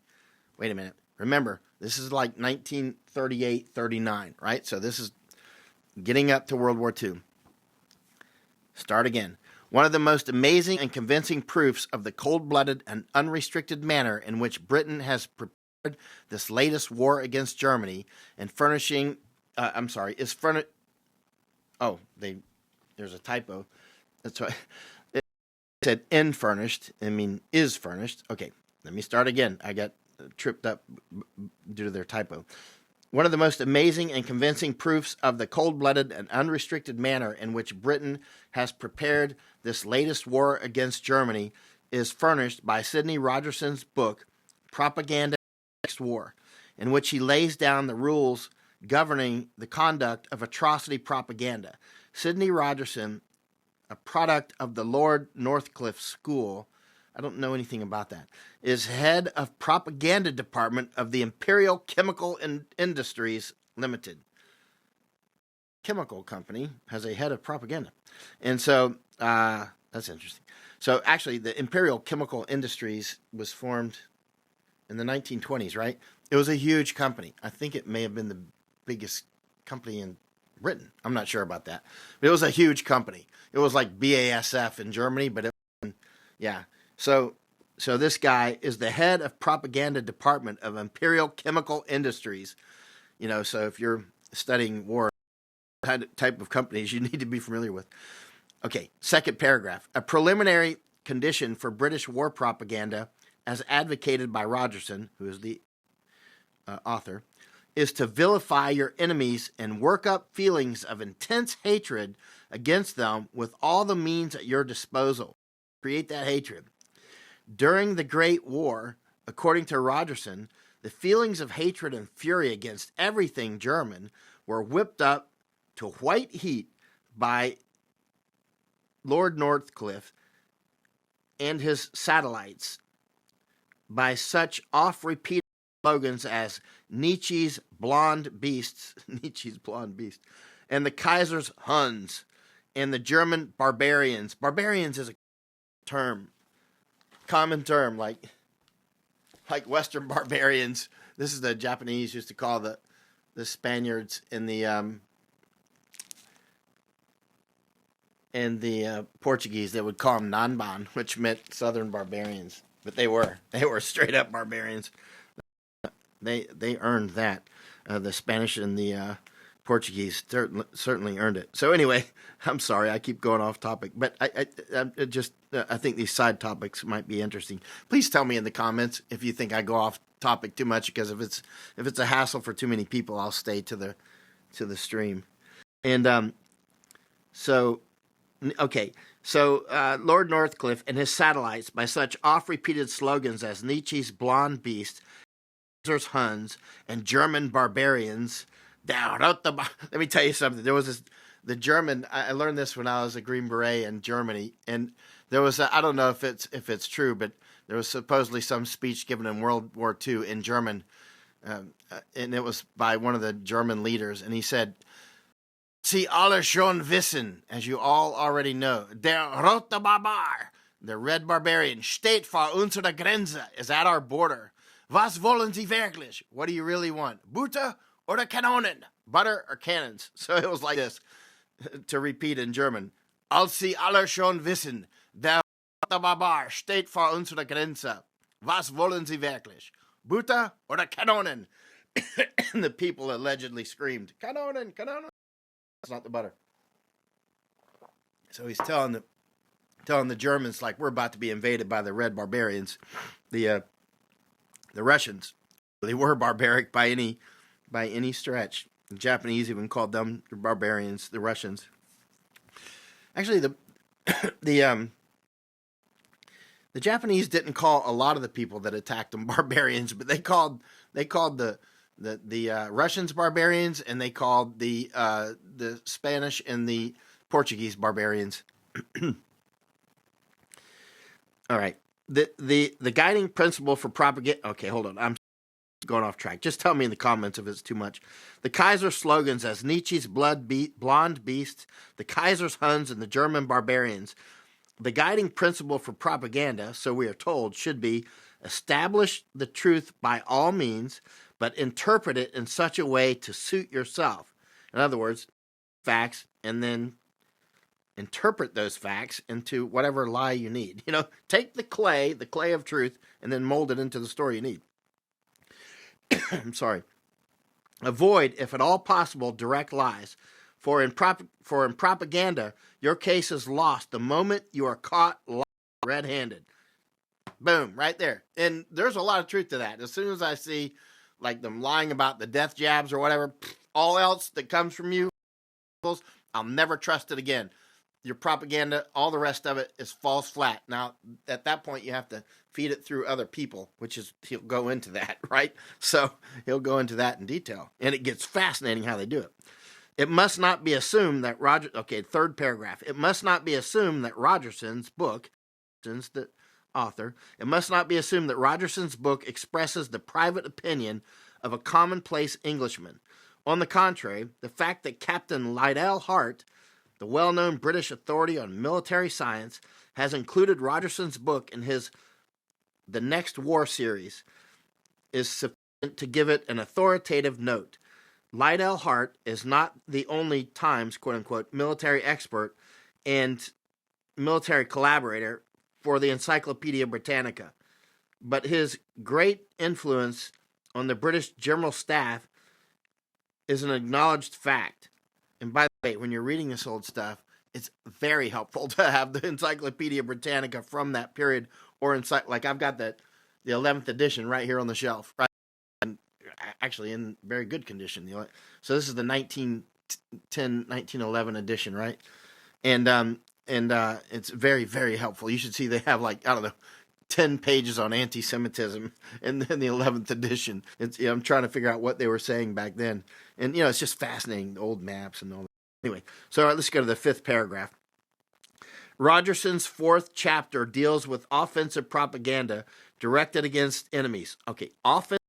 Wait a minute. Remember, this is like 1938-39, right? So this is getting up to World War II. Start again. One of the most amazing and convincing proofs of the cold-blooded and unrestricted manner in which Britain has prepared this latest war against Germany and furnishing, there's a typo. That's why it said in furnished. I mean, is furnished. Okay, let me start again. I got tripped up due to their typo. One of the most amazing and convincing proofs of the cold-blooded and unrestricted manner in which Britain has prepared this latest war against Germany is furnished by Sidney Rogerson's book, Propaganda Next War, in which he lays down the rules governing the conduct of atrocity propaganda. Sidney Rogerson, a product of the Lord Northcliffe School, I don't know anything about that, is head of propaganda department of the Imperial Chemical Industries Limited. Chemical company has a head of propaganda. And so, that's interesting. So actually, the Imperial Chemical Industries was formed in the 1920s, right? It was a huge company. I think it may have been the biggest company in Britain. I'm not sure about that. But it was a huge company. It was like BASF in Germany, but yeah. So this guy is the head of propaganda department of Imperial Chemical Industries. You know, so if you're studying war type of companies, you need to be familiar with. Okay, second paragraph. A preliminary condition for British war propaganda, as advocated by Rogerson, who is the author, is to vilify your enemies and work up feelings of intense hatred against them with all the means at your disposal. Create that hatred. During the Great War, according to Rogerson, the feelings of hatred and fury against everything German were whipped up to white heat by Lord Northcliffe and his satellites by such oft-repeated slogans as Nietzsche's blonde beasts, and the Kaiser's Huns, and the German barbarians. Barbarians is a common term, like Western barbarians. This is the Japanese used to call the Spaniards in the Portuguese. They would call them Nanban, which meant Southern barbarians. But they were straight up barbarians. They earned that. The Spanish and the Portuguese certainly earned it. So anyway, I'm sorry I keep going off topic, but I think these side topics might be interesting. Please tell me in the comments if you think I go off topic too much, because if it's a hassle for too many people, I'll stay to the stream. And so Lord Northcliffe and his satellites, by such oft-repeated slogans as Nietzsche's blonde beast, Kaiser's Huns, and German barbarians. Let me tell you something. There was the German. I learned this when I was a Green Beret in Germany, and there was I don't know if it's true, but there was supposedly some speech given in World War II in German, and it was by one of the German leaders, and he said, "Sie alle schon wissen, as you all already know, der rote Barbar, the red barbarian, steht vor unserer Grenze, is at our border. Was wollen Sie wirklich? What do you really want? Butter oder Kanonen? Butter or cannons?" So it was like this, to repeat in German. Als Sie alle schon wissen, der rote Barbar steht vor unserer Grenze. Was wollen Sie wirklich? Butter oder Kanonen? And the people allegedly screamed, Kanonen, Kanonen. That's not the butter. So he's telling the Germans, like, we're about to be invaded by the Red Barbarians, the Russians. They were barbaric by any stretch. The Japanese even called them the barbarians, the Russians. Actually, the Japanese didn't call a lot of the people that attacked them barbarians, but they called the Russians barbarians, and they called the Spanish and the Portuguese barbarians. All right. The guiding principle for propaganda. Okay, hold on. I'm going off track. Just tell me in the comments if it's too much. The Kaiser's slogans as Nietzsche's blonde beast, the Kaiser's Huns, and the German barbarians. The guiding principle for propaganda, so we are told, should be establish the truth by all means, but interpret it in such a way to suit yourself. In other words, facts, and then interpret those facts into whatever lie you need. Take the clay of truth, and then mold it into the story you need. I'm sorry. Avoid, if at all possible, direct lies. For in propaganda, your case is lost the moment you are caught red-handed. Boom, right there. And there's a lot of truth to that. As soon as I see, like, them lying about the death jabs or whatever, all else that comes from you, I'll never trust it again. Your propaganda, all the rest of it is false flat. Now, at that point, you have to feed it through other people, he'll go into that, right? So he'll go into that in detail. And it gets fascinating how they do it. It must not be assumed that third paragraph. It must not be assumed that Rogerson's book, the author, it must not be assumed that Rogerson's book expresses the private opinion of a commonplace Englishman. On the contrary, the fact that Captain Liddell Hart, the well-known British authority on military science, has included Rogerson's book in The Next War series is sufficient to give it an authoritative note. Liddell Hart is not the only Times, quote-unquote, military expert and military collaborator for the Encyclopedia Britannica, but his great influence on the British General Staff is an acknowledged fact. And by the way, when you're reading this old stuff, it's very helpful to have the Encyclopedia Britannica from that period, or like I've got the 11th edition right here on the shelf, right? And actually in very good condition. So this is the 1911 edition, right? And it's very, very helpful. You should see they have, like, I don't know, 10 pages on anti-Semitism in the 11th edition. I'm trying to figure out what they were saying back then. And, it's just fascinating, the old maps and all that. Anyway, so let's go to the 5th paragraph. Rogerson's 4th chapter deals with offensive propaganda directed against enemies. Okay, offensive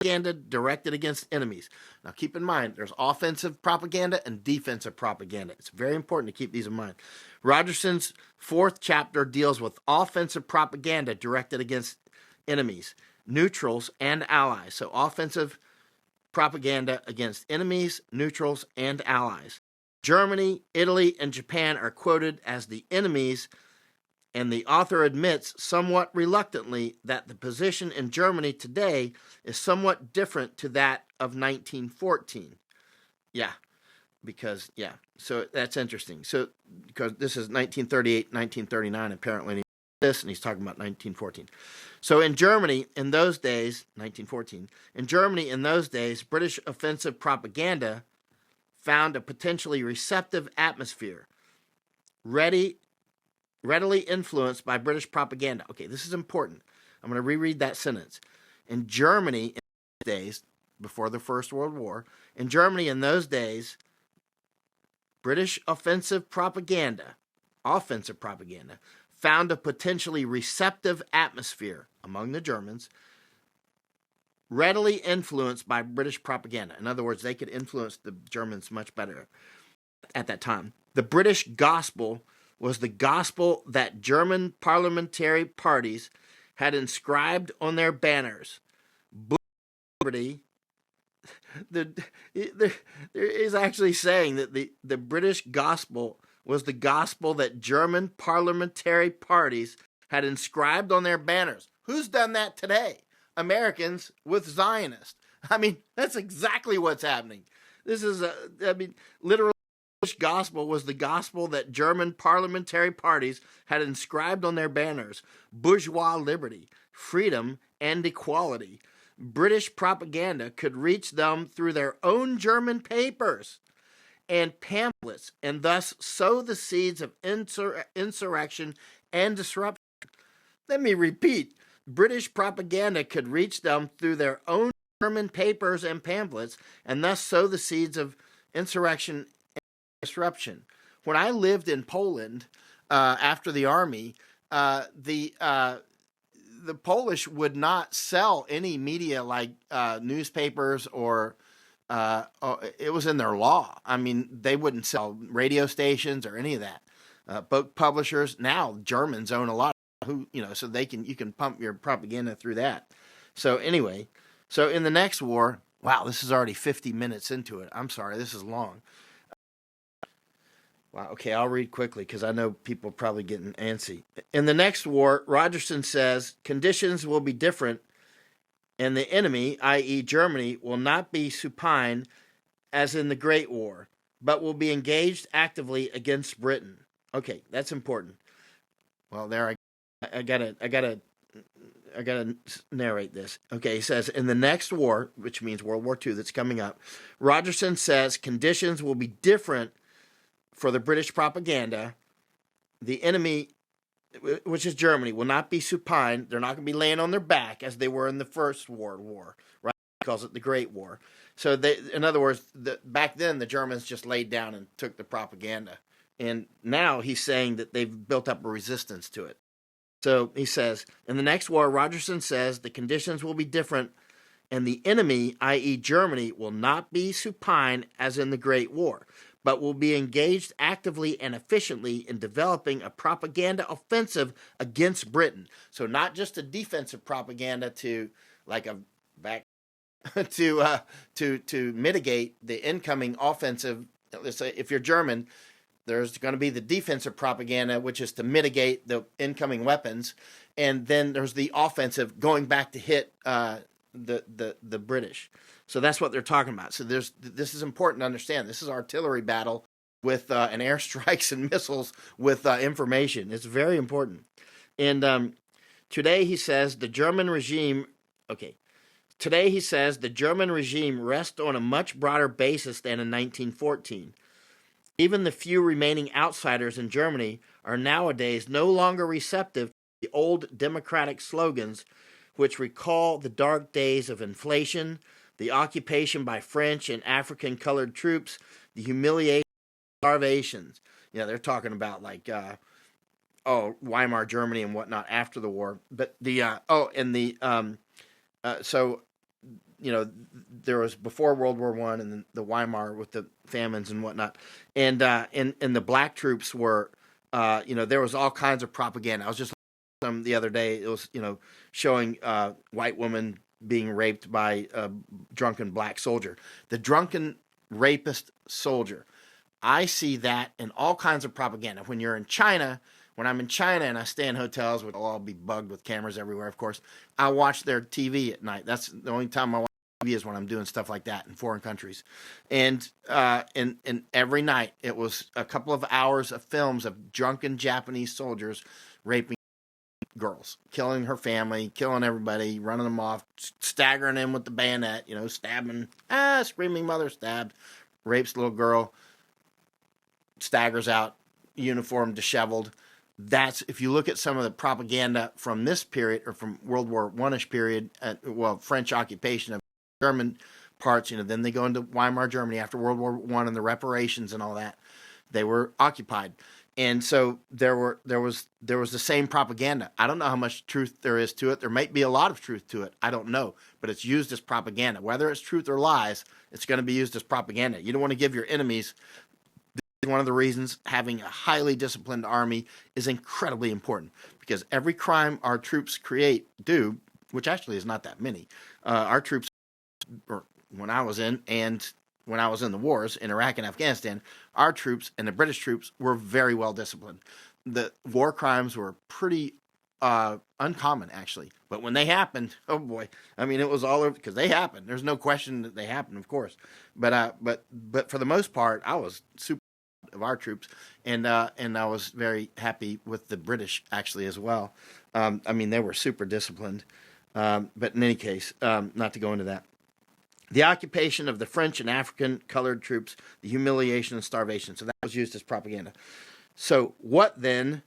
propaganda directed against enemies. Now, keep in mind, there's offensive propaganda and defensive propaganda. It's very important to keep these in mind. Rogerson's 4th chapter deals with offensive propaganda directed against enemies, neutrals, and allies. So, offensive propaganda against enemies, neutrals, and allies. Germany, Italy, and Japan are quoted as the enemies, and the author admits somewhat reluctantly that the position in Germany today is somewhat different to that of 1914. So that's interesting. So, because this is 1938, 1939, apparently, and he's talking about 1914. So in Germany in those days, 1914, British offensive propaganda found a potentially receptive atmosphere, readily influenced by British propaganda. Okay, this is important. I'm going to reread that sentence. In Germany in those days, before the First World War, British offensive propaganda found a potentially receptive atmosphere among the Germans, readily influenced by British propaganda. In other words, they could influence the Germans much better at that time. The British gospel was the gospel that German parliamentary parties had inscribed on their banners. Liberty. There is actually saying that the British gospel was the gospel that German parliamentary parties had inscribed on their banners. Who's done that today? Americans with Zionists. I mean, that's exactly what's happening. This is, literally, the English gospel was the gospel that German parliamentary parties had inscribed on their banners: bourgeois liberty, freedom, and equality. British propaganda could reach them through their own German papers and pamphlets, and thus sow the seeds of insurrection and disruption. Let me repeat: British propaganda could reach them through their own German papers and pamphlets, and thus sow the seeds of insurrection and disruption. When I lived in Poland after the army, the Polish would not sell any media like newspapers or it was in their law. I mean, they wouldn't sell radio stations or any of that. Book publishers, now Germans own a lot so you can pump your propaganda through that. So anyway, so in the next war, wow, this is already 50 minutes into it. I'm sorry, this is long. Wow, okay, I'll read quickly because I know people are probably getting antsy. In the next war, Rogerson says, conditions will be different, and the enemy, i.e. Germany, will not be supine as in the Great War, but will be engaged actively against Britain. Okay, that's important. Well, there I gotta narrate this. Okay, he says, in the next war, which means World War II that's coming up, Rogerson says conditions will be different for the British propaganda. The enemy, which is Germany, will not be supine. They're not going to be laying on their back as they were in the First World War, right? He calls it the Great War. So, in other words, back then the Germans just laid down and took the propaganda. And now he's saying that they've built up a resistance to it. So he says, in the next war, Rogerson says the conditions will be different, and the enemy, i.e. Germany, will not be supine as in the Great War, but will be engaged actively and efficiently in developing a propaganda offensive against Britain. So not just a defensive propaganda to to mitigate the incoming offensive. Let's say if you're German, there's going to be the defensive propaganda, which is to mitigate the incoming weapons, and then there's the offensive going back to hit the British. So that's what they're talking about. So this is important to understand. This is artillery battle with and airstrikes and missiles with information. It's very important. And today he says the German regime. Okay. Today he says the German regime rests on a much broader basis than in 1914. Even the few remaining outsiders in Germany are nowadays no longer receptive to the old democratic slogans which recall the dark days of inflation, the occupation by French and African colored troops, the humiliation, starvations. They're talking about like Weimar Germany and whatnot after the war. But there was before World War I and then the Weimar with the famines and whatnot. And the black troops were, there was all kinds of propaganda. I was just some the other day. It was, showing white women being raped by a drunken black soldier. The drunken rapist soldier. I see that in all kinds of propaganda. When I'm in China and I stay in hotels, which will all be bugged with cameras everywhere, of course, I watch their TV at night. That's the only time I watch TV is when I'm doing stuff like that in foreign countries. And every night it was a couple of hours of films of drunken Japanese soldiers raping girls, killing her family, killing everybody, running them off, staggering in with the bayonet, stabbing, screaming mother stabbed, rapes the little girl, staggers out, uniform disheveled. That's, if you look at some of the propaganda from this period, or from World War I-ish period, French occupation of German parts, then they go into Weimar Germany after World War I and the reparations and all that. They were occupied. And so there was the same propaganda. I don't know how much truth there is to it. There might be a lot of truth to it. I don't know. But it's used as propaganda. Whether it's truth or lies, it's going to be used as propaganda. You don't want to give your enemies. One of the reasons having a highly disciplined army is incredibly important, because every crime our troops do, which actually is not that many, our troops, when I was in the wars in Iraq and Afghanistan, our troops and the British troops were very well disciplined. The war crimes were pretty uncommon, actually. But when they happened, oh boy, I mean, it was all over, because they happened. There's no question that they happened, of course. But for the most part, I was super proud of our troops, and I was very happy with the British actually as well. I mean, they were super disciplined. But in any case, not to go into that. The occupation of the French and African colored troops, the humiliation and starvation. So that was used as propaganda. So what then?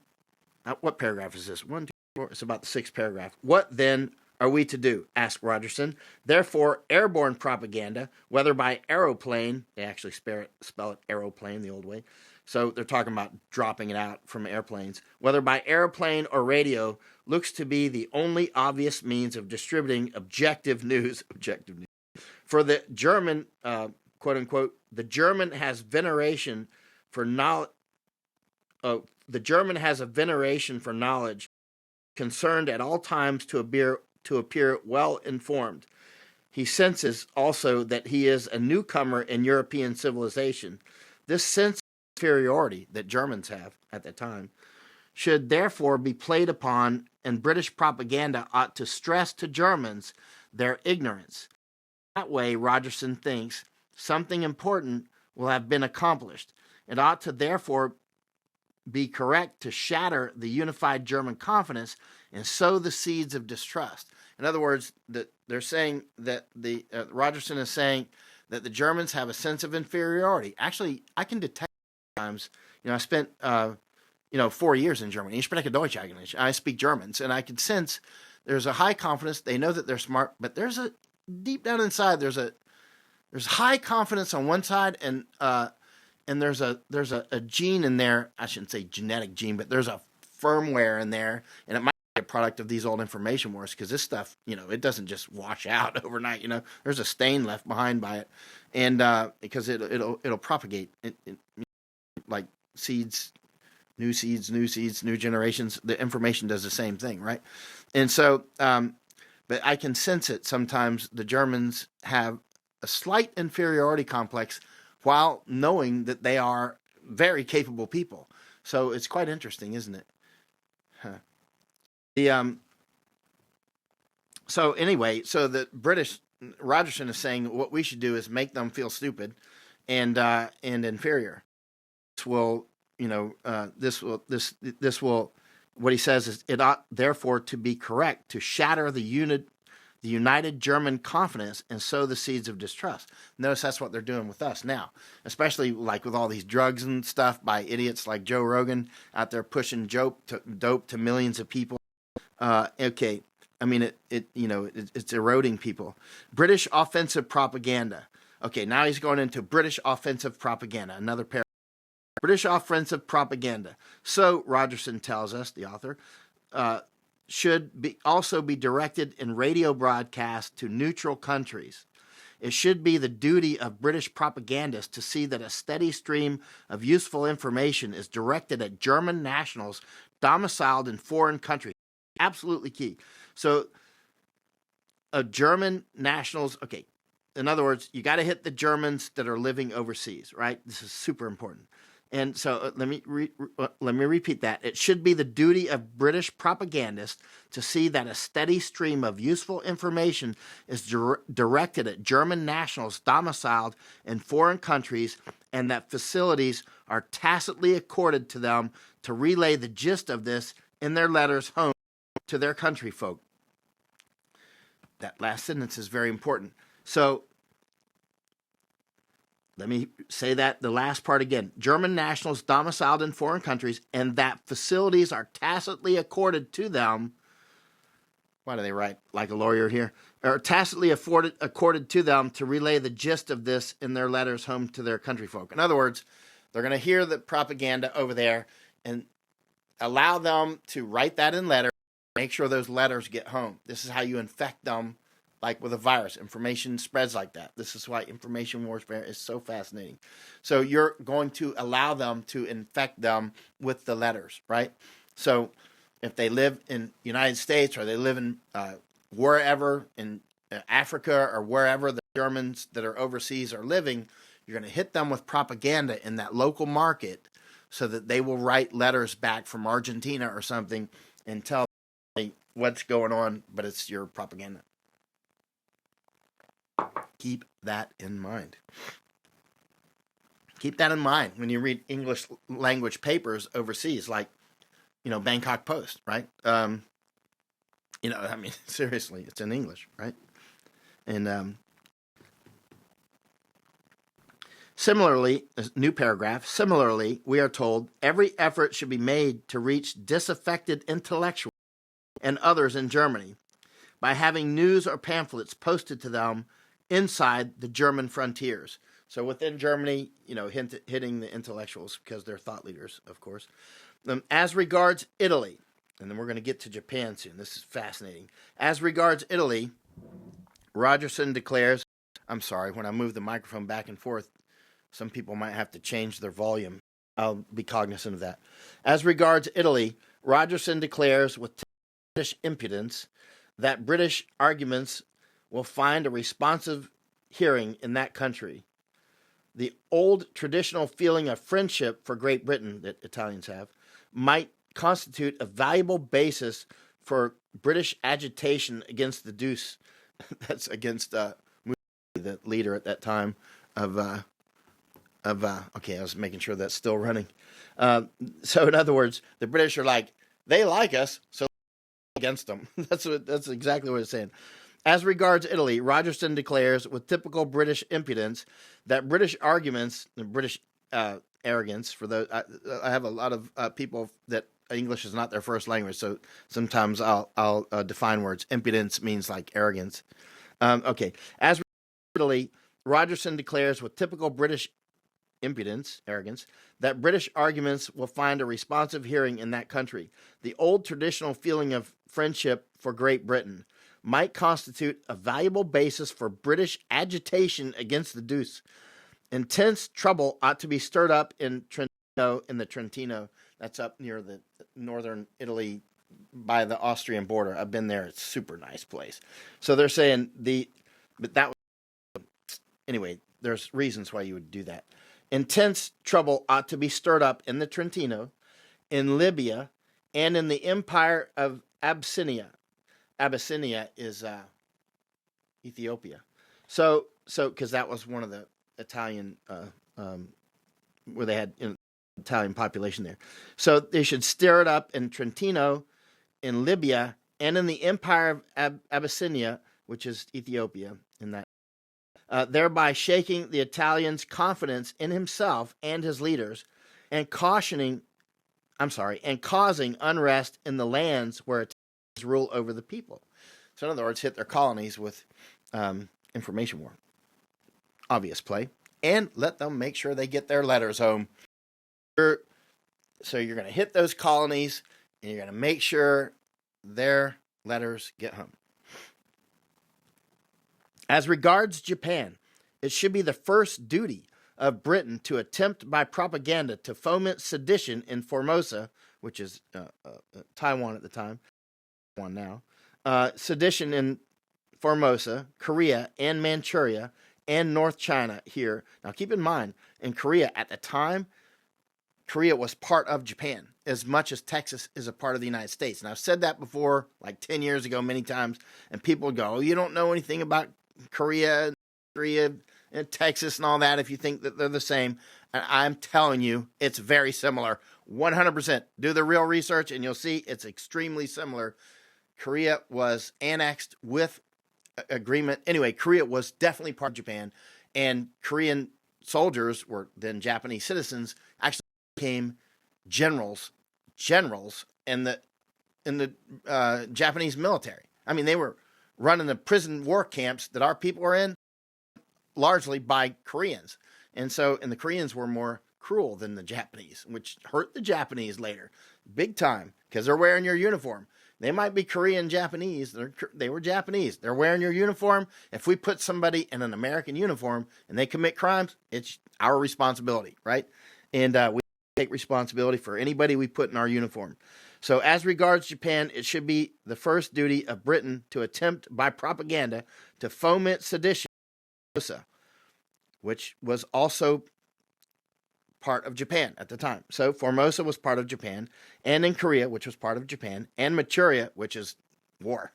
What paragraph is this? 1, 2, 4. It's about the 6th paragraph. What then are we to do? Asked Rogerson. Therefore, airborne propaganda, whether by aeroplane, they actually spell it aeroplane the old way. So they're talking about dropping it out from airplanes. Whether by airplane or radio, looks to be the only obvious means of distributing objective news. Objective news. For the German, quote unquote, the German has veneration for knowledge. The German has a veneration for knowledge, concerned at all times to appear well informed. He senses also that he is a newcomer in European civilization. This sense of inferiority that Germans have at that time should therefore be played upon, and British propaganda ought to stress to Germans their ignorance. That way, Rogerson thinks, something important will have been accomplished. It ought to therefore be correct to shatter the unified German confidence and sow the seeds of distrust. In other words, that they're saying that Rogerson is saying that the Germans have a sense of inferiority. Actually, I can detect times. I spent 4 years in Germany. Ich spreche Deutsch eigentlich. I speak Germans, and I can sense there's a high confidence. They know that they're smart, but there's a deep down inside there's high confidence on one side, and there's a gene in there. I shouldn't say genetic gene, but there's a firmware in there, and it might be a product of these old information wars, because this stuff, it doesn't just wash out overnight. There's a stain left behind by it, and because it'll propagate like seeds, new generations. The information does the same thing, right? And so, but I can sense it sometimes. The Germans have a slight inferiority complex, while knowing that they are very capable people. So it's quite interesting, isn't it? So anyway, so the British, Rogerson is saying what we should do is make them feel stupid and inferior. This will, what he says is, it ought therefore to be correct to shatter the united German confidence and sow the seeds of distrust. Notice that's what they're doing with us now, especially like with all these drugs and stuff by idiots like Joe Rogan out there pushing dope to millions of people. Okay, I mean it's eroding people. British offensive propaganda. Okay, now he's going into British offensive propaganda. Another paragraph. British offensive propaganda. So Rogerson tells us, the author, should also be directed in radio broadcasts to neutral countries. It should be the duty of British propagandists to see that a steady stream of useful information is directed at German nationals domiciled in foreign countries. Absolutely key. So, German nationals, okay, in other words, you got to hit the Germans that are living overseas, right? This is super important. And so let me repeat that. It should be the duty of British propagandists to see that a steady stream of useful information is directed at German nationals domiciled in foreign countries, and that facilities are tacitly accorded to them to relay the gist of this in their letters home to their country folk. That last sentence is very important. So let me say that, the last part again. German nationals domiciled in foreign countries, and that facilities are tacitly accorded to them. Why do they write like a lawyer here? Or tacitly accorded to them to relay the gist of this in their letters home to their country folk. In other words, they're going to hear the propaganda over there and allow them to write that in letters, make sure those letters get home. This is how you infect them. Like with a virus, information spreads like that. This is why information warfare is so fascinating. So you're going to allow them to infect them with the letters, right? So if they live in the United States, or they live in wherever in Africa, or wherever the Germans that are overseas are living, you're going to hit them with propaganda in that local market so that they will write letters back from Argentina or something and tell what's going on, but it's your propaganda. Keep that in mind. Keep that in mind when you read English language papers overseas, like, Bangkok Post, right? Seriously, it's in English, right? And similarly, new paragraph, similarly, we are told every effort should be made to reach disaffected intellectuals and others in Germany by having news or pamphlets posted to them inside the German frontiers. So within Germany, hitting the intellectuals because they're thought leaders, of course. As regards Italy, and then we're going to get to Japan soon. This is fascinating. As regards Italy, Rogerson declares, I'm sorry, when I move the microphone back and forth, some people might have to change their volume. I'll be cognizant of that. As regards Italy, Rogerson declares with British impudence that British arguments will find a responsive hearing in that country. The old traditional feeling of friendship for Great Britain that Italians have might constitute a valuable basis for British agitation against the Deuce. That's against the leader at that time okay, I was making sure that's still running. So in other words, the British are like, they like us, so against them. That's exactly what it's saying. As regards Italy, Rogerson declares with typical British impudence that British arguments, British arrogance, for those, I have a lot of people that English is not their first language, so sometimes I'll define words. Impudence means like arrogance. Okay. As regards Italy, Rogerson declares with typical British impudence, arrogance, that British arguments will find a responsive hearing in that country. The old traditional feeling of friendship for Great Britain might constitute a valuable basis for British agitation against the Deuce. Intense trouble ought to be stirred up in the Trentino. That's up near the northern Italy by the Austrian border. I've been there. It's a super nice place. So they're saying anyway, there's reasons why you would do that. Intense trouble ought to be stirred up in the Trentino, in Libya, and in the Empire of Abyssinia. Abyssinia is Ethiopia. So because that was one of the Italian where they had Italian population there. So they should stir it up in Trentino, in Libya, and in the Empire of Abyssinia, which is Ethiopia, in that. Thereby shaking the Italians' confidence in himself and his leaders, and causing unrest in the lands where Italians rule over the people. So in other words, hit their colonies with information war. Obvious play. And let them make sure they get their letters home. So you're going to hit those colonies, and you're going to make sure their letters get home. As regards Japan, it should be the first duty of Britain to attempt by propaganda to foment sedition in Formosa, which is Taiwan at the time, Taiwan now, sedition in Formosa, Korea, and Manchuria, and North China here. Now keep in mind, in Korea at the time, Korea was part of Japan as much as Texas is a part of the United States. And I've said that before, like 10 years ago, many times, and people would go, oh, you don't know anything about Korea and Texas and all that if you think that they're the same. And I'm telling you, it's very similar. 100%. Do the real research and you'll see it's extremely similar. Korea was annexed with agreement. Anyway, Korea was definitely part of Japan, and Korean soldiers were then Japanese citizens, actually became generals in the Japanese military. I mean, they were running the prison war camps that our people were in, largely by Koreans. And the Koreans were more cruel than the Japanese, which hurt the Japanese later, big time, because they're wearing your uniform. They might be Korean Japanese. They were Japanese. They're wearing your uniform. If we put somebody in an American uniform and they commit crimes, it's our responsibility, right? And we take responsibility for anybody we put in our uniform. So as regards Japan, it should be the first duty of Britain to attempt by propaganda to foment sedition, which was also part of Japan at the time. So Formosa was part of Japan, and in Korea, which was part of Japan, and Manchuria, which is war,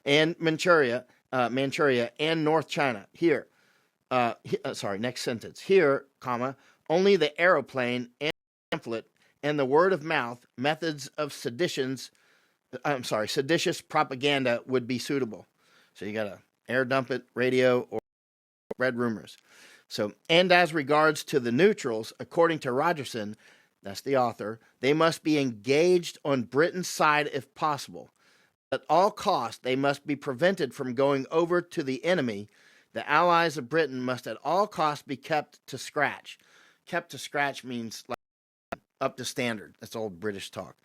and Manchuria, and North China. Here, next sentence. Here, comma, only the aeroplane and pamphlet and the word of mouth methods of seditious propaganda would be suitable. So you got to air dump it, radio, or spread rumors. So, and as regards to the neutrals, according to Rogerson, that's the author, they must be engaged on Britain's side if possible. At all costs, they must be prevented from going over to the enemy. The allies of Britain must at all costs be kept to scratch. Kept to scratch means like up to standard. That's old British talk.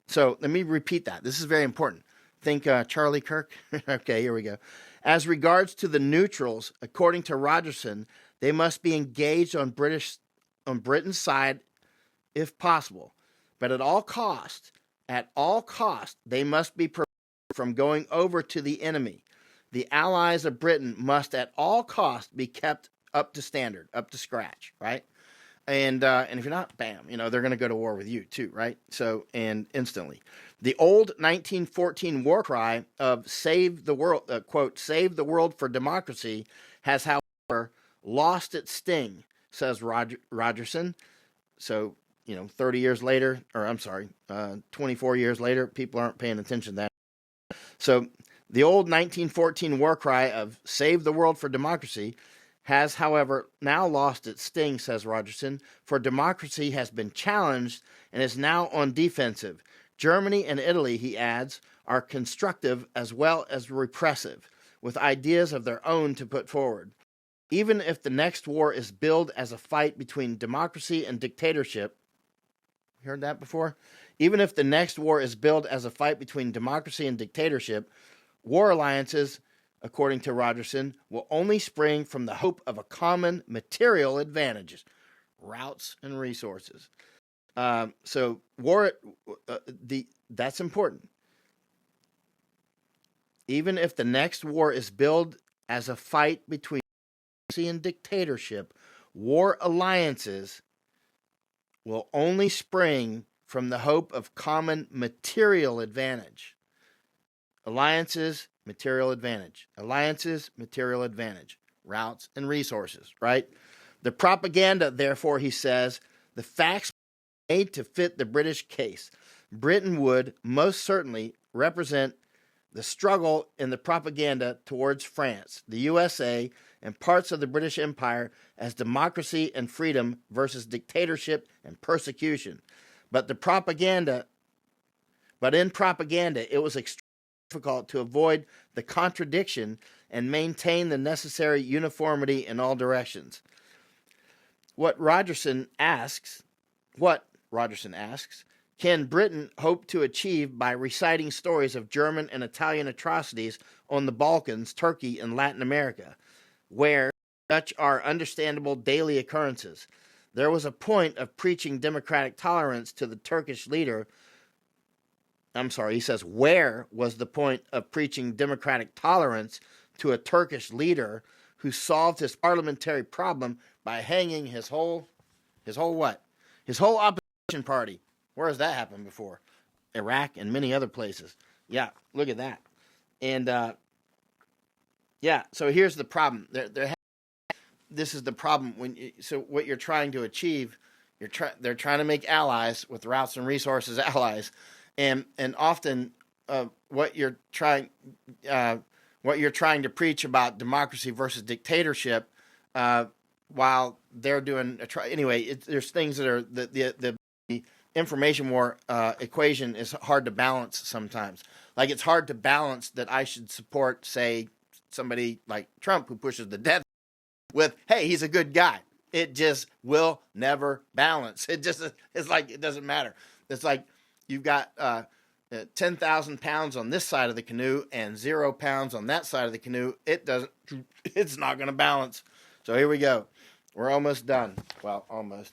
So let me repeat that. This is very important. Think Charlie Kirk. Okay, here we go. As regards to the neutrals, according to Rogerson, they must be engaged on Britain's side if possible. But at all cost, they must be prevented from going over to the enemy. The allies of Britain must at all costs be kept up to standard, up to scratch, right? And if you're not, bam, they're going to go to war with you too, right? So, and instantly. The old 1914 war cry of save the world, quote, save the world for democracy has, however, lost its sting, says Rogerson. So, 30 years later, 24 years later, people aren't paying attention to that. So the old 1914 war cry of save the world for democracy has, however, now lost its sting, says Rogerson, for democracy has been challenged and is now on defensive. Germany and Italy, he adds, are constructive as well as repressive, with ideas of their own to put forward. Even if the next war is billed as a fight between democracy and dictatorship, you heard that before? Even if the next war is billed as a fight between democracy and dictatorship, war alliances, according to Rogerson, will only spring from the hope of a common material advantages, routes, and resources. So war, that's important. Even if the next war is billed as a fight between democracy and dictatorship, war alliances will only spring from the hope of common material advantage. Alliances, material advantage. Alliances, material advantage. Routes and resources, right? The propaganda, therefore, he says, the facts made to fit the British case. Britain would most certainly represent the struggle in the propaganda towards France, the USA, and parts of the British Empire as democracy and freedom versus dictatorship and persecution. But in propaganda, it was extremely difficult to avoid the contradiction and maintain the necessary uniformity in all directions. What Rogerson asks, can Britain hope to achieve by reciting stories of German and Italian atrocities on the Balkans, Turkey, and Latin America, where such are understandable daily occurrences? There was a point of preaching democratic tolerance to the Turkish leader. He says, where was the point of preaching democratic tolerance to a Turkish leader who solved his parliamentary problem by hanging his whole what? His whole opposition party. Where has that happened before? Iraq and many other places. Yeah, look at that. And so here's the problem. This is the problem so what you're trying to achieve, they're trying to make allies with routes and resources allies, and often what you're trying to preach about democracy versus dictatorship, while they're doing there's things that are the information war equation is hard to balance sometimes. Like it's hard to balance that I should support, say, somebody like Trump who pushes the death with, hey, he's a good guy. It just will never balance. It's like it doesn't matter. It's like you've got 10,000 pounds on this side of the canoe and 0 pounds on that side of the canoe. It's not going to balance. So here we go. We're almost done. Well, almost.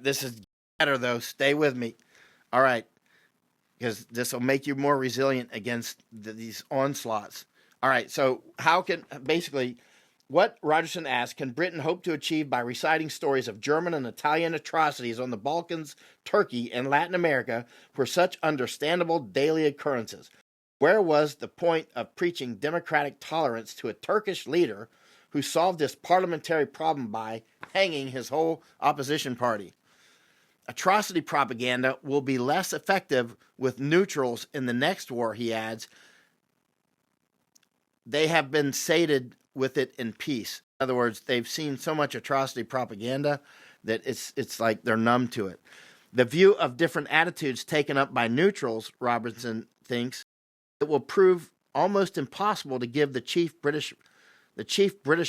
This is better though. Stay with me. All right. Because this will make you more resilient against these onslaughts. All right. So how can basically What, Rogerson asked, can Britain hope to achieve by reciting stories of German and Italian atrocities on the Balkans, Turkey, and Latin America for such understandable daily occurrences? Where was the point of preaching democratic tolerance to a Turkish leader who solved this parliamentary problem by hanging his whole opposition party? Atrocity propaganda will be less effective with neutrals in the next war, he adds. They have been sated with it in peace. In other words, they've seen so much atrocity propaganda that it's like they're numb to it. The view of different attitudes taken up by neutrals, Robertson thinks, it will prove almost impossible to give the chief British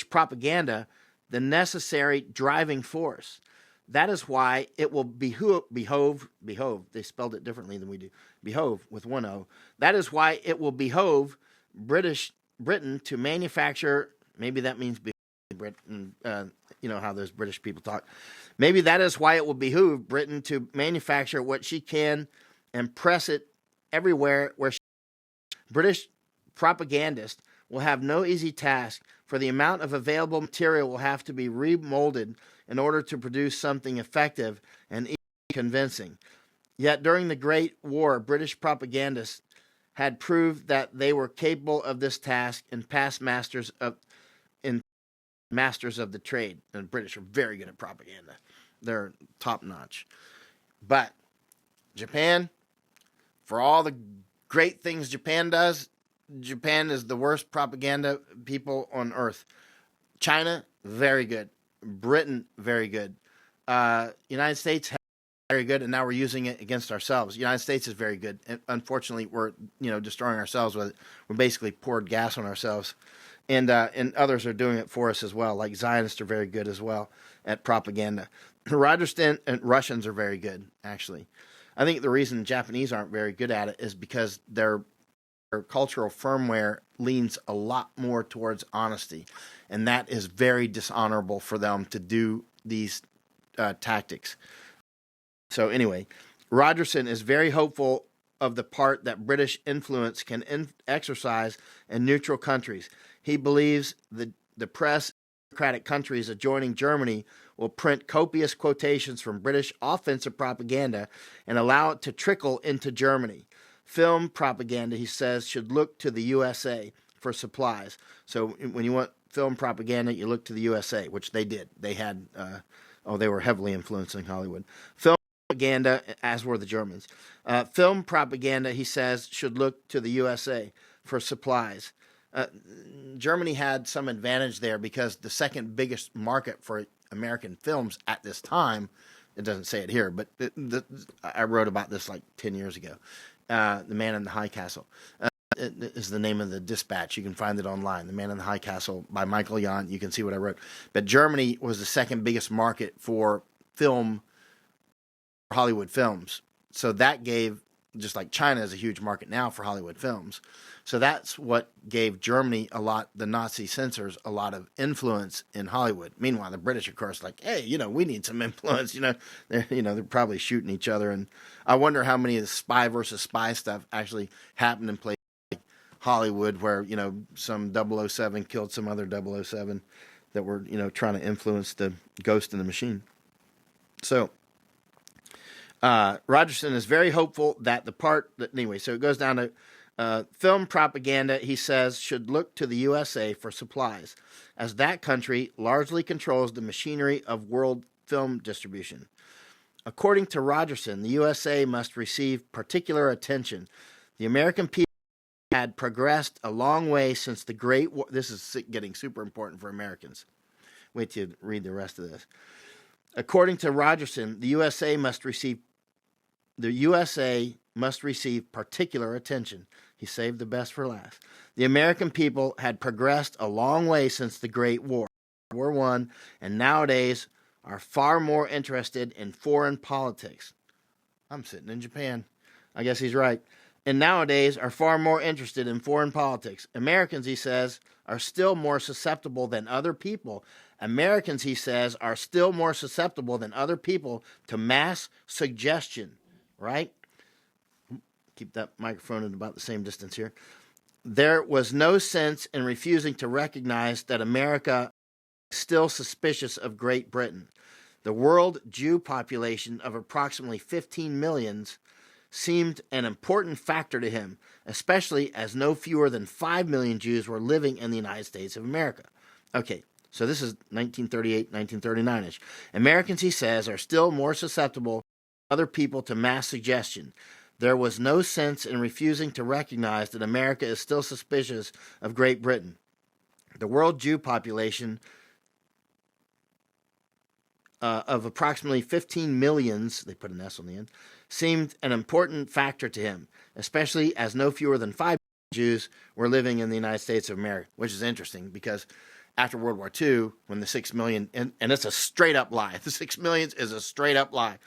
propaganda the necessary driving force. That is why it will behove, they spelled it differently than we do, behove with one O. That is why it will behove Britain to manufacture, maybe that means Britain, you know how those British people talk. Maybe that is why it will behoove Britain to manufacture what she can and press it everywhere where British propagandists will have no easy task, for the amount of available material will have to be remolded in order to produce something effective and convincing. Yet during the Great War, British propagandists had proved that they were capable of this task and past masters of the trade. And the British are very good at propaganda. They're top notch. But Japan, for all the great things Japan does, Japan is the worst propaganda people on earth. China, very good. Britain, very good. United States, very good, and now we're using it against ourselves. United States is very good, and unfortunately, we're destroying ourselves with it. We're basically poured gas on ourselves, and others are doing it for us as well. Like Zionists are very good as well at propaganda. Rogerson and Russians are very good, actually. I think the reason Japanese aren't very good at it is because their cultural firmware leans a lot more towards honesty, and that is very dishonorable for them to do these tactics. So anyway, Rogerson is very hopeful of the part that British influence can exercise in neutral countries. He believes the press in democratic countries adjoining Germany will print copious quotations from British offensive propaganda and allow it to trickle into Germany. Film propaganda, he says, should look to the USA for supplies. So when you want film propaganda, you look to the USA, which they did. They had, they were heavily influencing Hollywood. Film propaganda, as were the Germans. Film propaganda, he says, should look to the USA for supplies. Germany had some advantage there because the second biggest market for American films at this time, it doesn't say it here, but I wrote about this like 10 years ago. The Man in the High Castle is the name of the dispatch. You can find it online. The Man in the High Castle by Michael Jan. You can see what I wrote. But Germany was the second biggest market for film, Hollywood films. So that gave, just like China is a huge market now for Hollywood films. So that's what gave Germany the Nazi censors, a lot of influence in Hollywood. Meanwhile, the British, of course, like, hey, we need some influence. They're probably shooting each other. And I wonder how many of the spy versus spy stuff actually happened in places like Hollywood where, some 007 killed some other 007 that were, trying to influence the ghost in the machine. So Rogerson is very hopeful that so it goes down to film propaganda, he says, should look to the USA for supplies, as that country largely controls the machinery of world film distribution. According to Rogerson, the USA must receive particular attention. The American people had progressed a long way since the Great War. This is getting super important for Americans. Wait till you read the rest of this. According to Rogerson, the USA must receive particular attention. He saved the best for last. The American people had progressed a long way since the Great War, World War I, and nowadays are far more interested in foreign politics. I'm sitting in Japan. I guess he's right. And nowadays are far more interested in foreign politics. Americans, he says, are still more susceptible than other people. Americans, he says, are still more susceptible than other people to mass suggestion. Right? Keep that microphone at about the same distance here. There was no sense in refusing to recognize that America still suspicious of Great Britain. The world Jew population of approximately 15 million seemed an important factor to him, especially as no fewer than 5 million Jews were living in the United States of America. Okay, so this is 1938, 1939-ish. Americans, he says, are still more susceptible than other people to mass suggestion. There was no sense in refusing to recognize that America is still suspicious of Great Britain. The world Jew population of approximately 15 millions, they put an S on the end, seemed an important factor to him, especially as no fewer than 5 Jews were living in the United States of America, which is interesting because after World War II, when the 6 million, and it's a straight up lie, the 6 million is a straight up lie.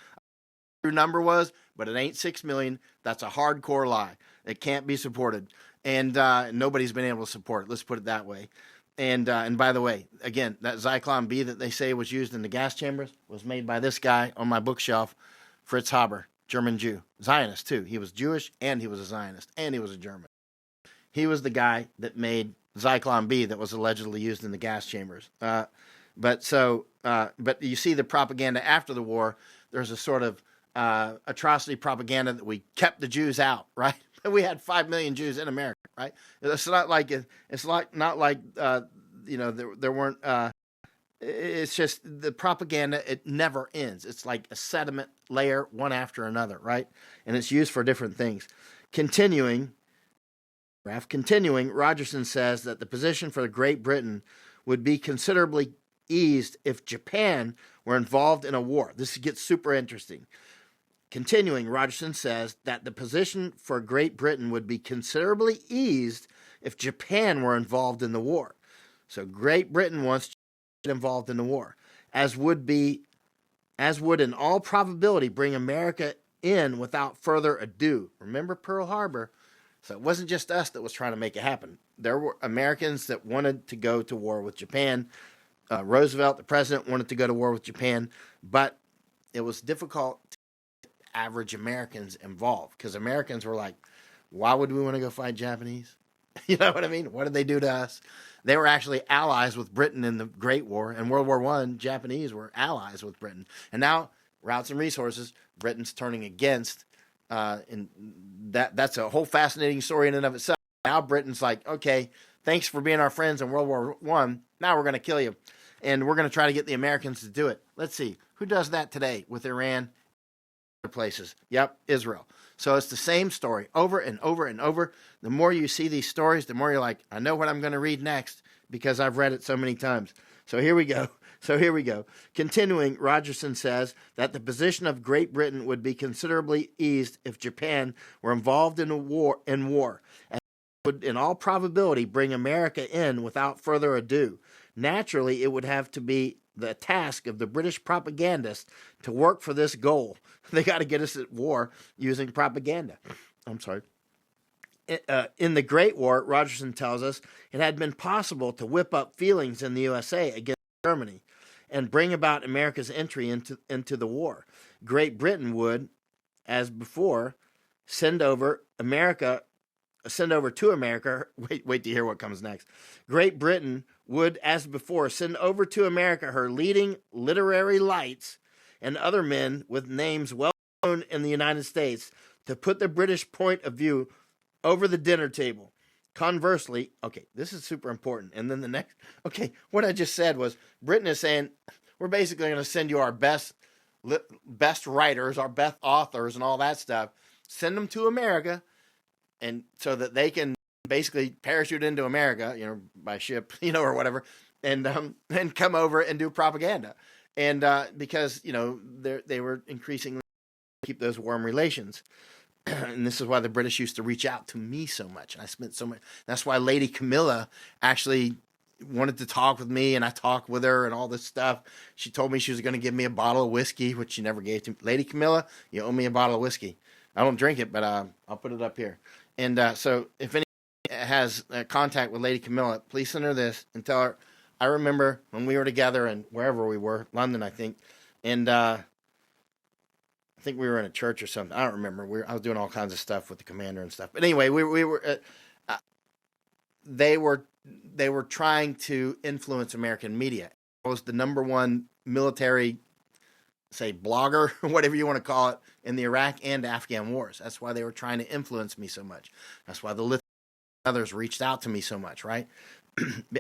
True number was, but it ain't 6 million. That's a hardcore lie. It can't be supported, and nobody's been able to support it. Let's put it that way. And by the way, again, that Zyklon B that they say was used in the gas chambers was made by this guy on my bookshelf, Fritz Haber, German Jew, Zionist too. He was Jewish and he was a Zionist and he was a German. He was the guy that made Zyklon B that was allegedly used in the gas chambers. But you see the propaganda after the war. There's a sort of atrocity propaganda that we kept the Jews out, right? We had 5 million Jews in America, right? It's not like there weren't. It's just the propaganda. It never ends. It's like a sediment layer, one after another, right? And it's used for different things. Continuing, Rogerson says that the position for Great Britain would be considerably eased if Japan were involved in a war. This gets super interesting. Continuing, Rogerson says that the position for Great Britain would be considerably eased if Japan were involved in the war. So Great Britain wants to get involved in the war, as would in all probability bring America in without further ado. Remember Pearl Harbor? So it wasn't just us that was trying to make it happen. There were Americans that wanted to go to war with Japan. Roosevelt, the president, wanted to go to war with Japan, but it was difficult to get average Americans involved because Americans were like, why would we want to go fight Japanese? You know what I mean? What did they do to us? They were actually allies with Britain in the Great War. In World War I, Japanese were allies with Britain. And now, routes and resources, Britain's turning against. And that's a whole fascinating story in and of itself. Now Britain's like, okay, thanks for being our friends in World War I. Now we're going to kill you. And we're going to try to get the Americans to do it. Let's see. Who does that today with Iran? Other places. Yep, Israel. So it's the same story over and over and over. The more you see these stories, the more you're like, I know what I'm going to read next because I've read it so many times. So here we go. Continuing, Rogerson says that the position of Great Britain would be considerably eased if Japan were involved in war, and would in all probability bring America in without further ado. Naturally, it would have to be the task of the British propagandists to work for this goal. They got to get us at war using propaganda. I'm sorry. In the Great War, Rogerson tells us, it had been possible to whip up feelings in the USA against Germany and bring about America's entry into the war. Great Britain would, as before, send over to America. Wait to hear what comes next. Great Britain would, as before, send over to America her leading literary lights and other men with names well known in the United States to put the British point of view over the dinner table. Conversely, okay, this is super important. And then the next, okay, what I just said was Britain is saying, we're basically going to send you our best writers, our best authors and all that stuff. Send them to America, and so that they can basically parachute into America, by ship, or whatever, and come over and do propaganda. And because, they were increasingly keep those warm relations. And this is why the British used to reach out to me so much. And I spent so much. That's why Lady Camilla actually wanted to talk with me, and I talked with her and all this stuff. She told me she was going to give me a bottle of whiskey, which she never gave to me. Lady Camilla, you owe me a bottle of whiskey. I don't drink it, but I'll put it up here. And so if anyone has contact with Lady Camilla, please send her this and tell her, I remember when we were together and wherever we were, London, I think, and I think we were in a church or something. I don't remember. I was doing all kinds of stuff with the commander and stuff. But anyway, we were. They were trying to influence American media. was the number one military, say, blogger, or whatever you want to call it, in the Iraq and Afghan wars. That's why they were trying to influence me so much. That's why the others reached out to me so much, right?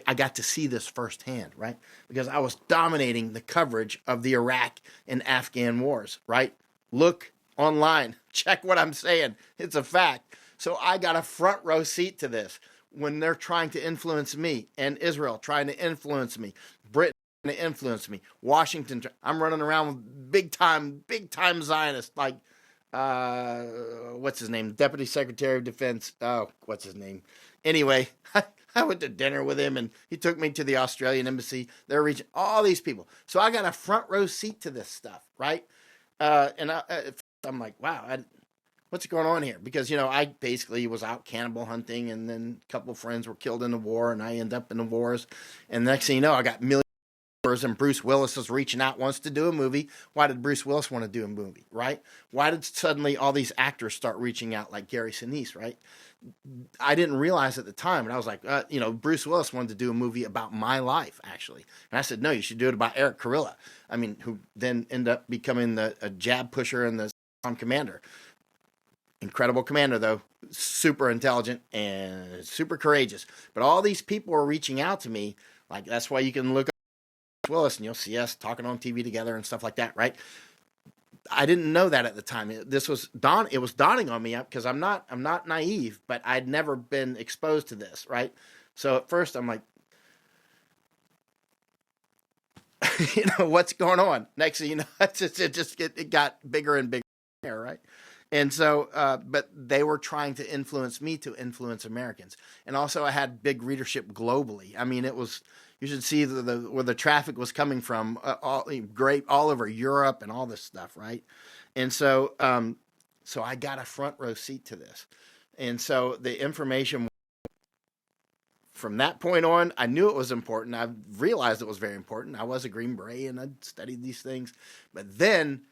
I got to see this firsthand, right? Because I was dominating the coverage of the Iraq and Afghan wars, right? Look online, check what I'm saying. It's a fact. So I got a front row seat to this when they're trying to influence me, and Israel trying to influence me, Britain trying to influence me, Washington. I'm running around with big time Zionists like what's his name? Deputy Secretary of Defense. Oh, what's his name? Anyway, I went to dinner with him, and he took me to the Australian embassy. They're reaching all these people. So I got a front row seat to this stuff, right? I'm like, wow, what's going on here? Because, I basically was out cannibal hunting, and then a couple of friends were killed in the war, and I end up in the wars. And the next thing you know, I got millions, and Bruce Willis is reaching out, wants to do a movie. Why did Bruce Willis want to do a movie, right? Why did suddenly all these actors start reaching out like Gary Sinise, right? I didn't realize at the time, and I was like, Bruce Willis wanted to do a movie about my life, actually. And I said, no, you should do it about Eric Carilla. Who then ended up becoming a jab pusher and the commander. Incredible commander, though. Super intelligent and super courageous. But all these people were reaching out to me. Like, that's why you can look up Willis and you'll see us talking on TV together and stuff like that, right? I didn't know that at the time. It was dawning on me because I'm not naive, but I'd never been exposed to this, right? So at first I'm like, what's going on? Next thing you know, it got bigger and bigger, right? And so, but they were trying to influence me to influence Americans. And also I had big readership globally. You should see where the traffic was coming from, all over Europe and all this stuff, right? And so, so I got a front row seat to this. And so the information from that point on, I knew it was important. I realized it was very important. I was a Green Beret and I'd studied these things. But then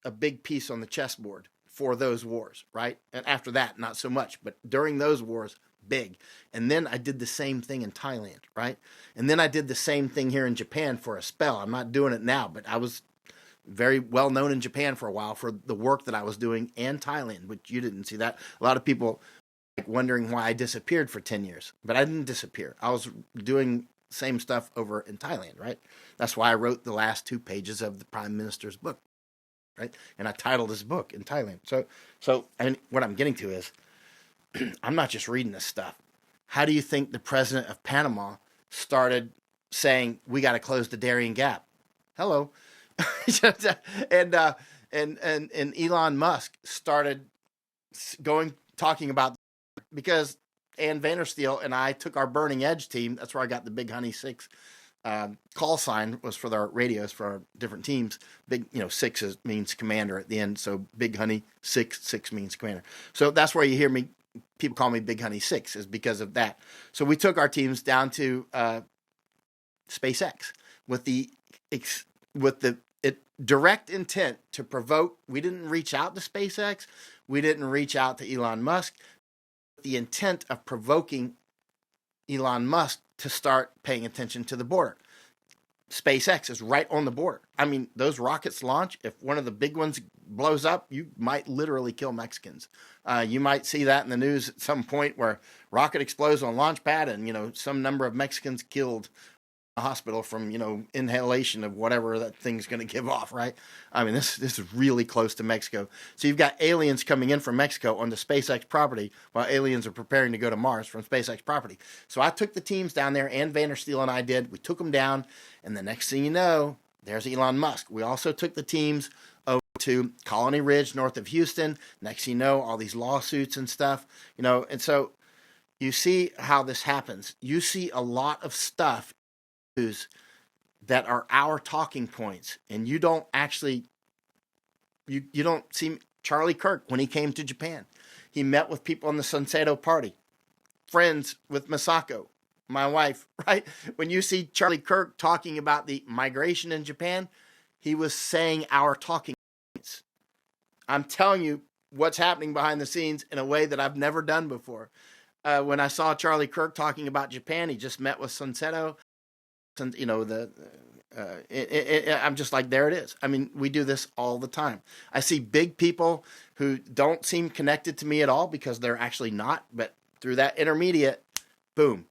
a big piece on the chessboard for those wars, right? And after that, not so much. But during those wars, big. And then I did the same thing in Thailand, right? And then I did the same thing here in Japan for a spell. I'm not doing it now, but I was very well known in Japan for a while for the work that I was doing, and Thailand, which you didn't see that. A lot of people wondering why I disappeared for 10 years, but I didn't disappear. I was doing same stuff over in Thailand, right? That's why I wrote the last 2 pages of the Prime Minister's book, right? And I titled his book in Thailand. So what I'm getting to is, I'm not just reading this stuff. How do you think the president of Panama started saying, we got to close the Darien Gap? Hello. and Elon Musk started talking about, because Ann Vandersteel and I took our Burning Edge team. That's where I got the Big Honey 6 call sign, was for our radios for our different teams. Big, 6 means commander at the end. So Big Honey 6 means commander. So that's where you hear me. People call me Big Honey 6 is because of that. So we took our teams down to SpaceX with the direct intent to provoke. We didn't reach out to SpaceX. We didn't reach out to Elon Musk. The intent of provoking Elon Musk to start paying attention to the border. SpaceX is right on the border. Those rockets launch. If one of the big ones blows up, you might literally kill Mexicans. You might see that in the news at some point where rocket explodes on launch pad and, some number of Mexicans killed in a hospital from, inhalation of whatever that thing's going to give off, right? This is really close to Mexico. So you've got aliens coming in from Mexico onto SpaceX property while aliens are preparing to go to Mars from SpaceX property. So I took the teams down there, and Vandersteel and I did. We took them down, and the next thing you know, there's Elon Musk. We also took the teams over to Colony Ridge, north of Houston. Next thing you know, all these lawsuits and stuff, and so you see how this happens. You see a lot of stuff that are our talking points, and you don't actually, you don't see Charlie Kirk when he came to Japan. He met with people in the Sunseto Party, friends with Masako, my wife, right? When you see Charlie Kirk talking about the migration in Japan, he was saying our talking points. I'm telling you what's happening behind the scenes in a way that I've never done before. When I saw Charlie Kirk talking about Japan, he just met with Sunseto. I'm just like, there it is. I mean, we do this all the time. I see big people who don't seem connected to me at all because they're actually not, but through that intermediate, boom.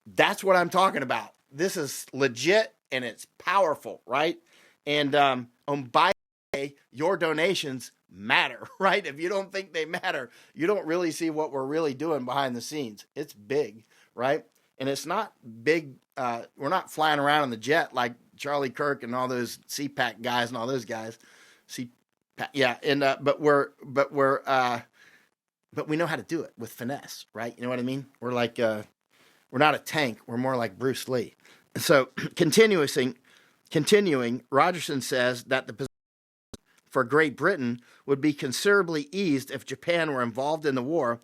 That's what I'm talking about. This is legit and it's powerful, right? And by the way, your donations matter, right? If you don't think they matter, you don't really see what we're really doing behind the scenes. It's big, right? And it's not big. We're not flying around in the jet like Charlie Kirk and all those CPAC guys and all those guys. CPAC, yeah. And but we know how to do it with finesse, right? You know what I mean? We're like we're not a tank. We're more like Bruce Lee. So continuing, Rogerson says that the position for Great Britain would be considerably eased if Japan were involved in the war.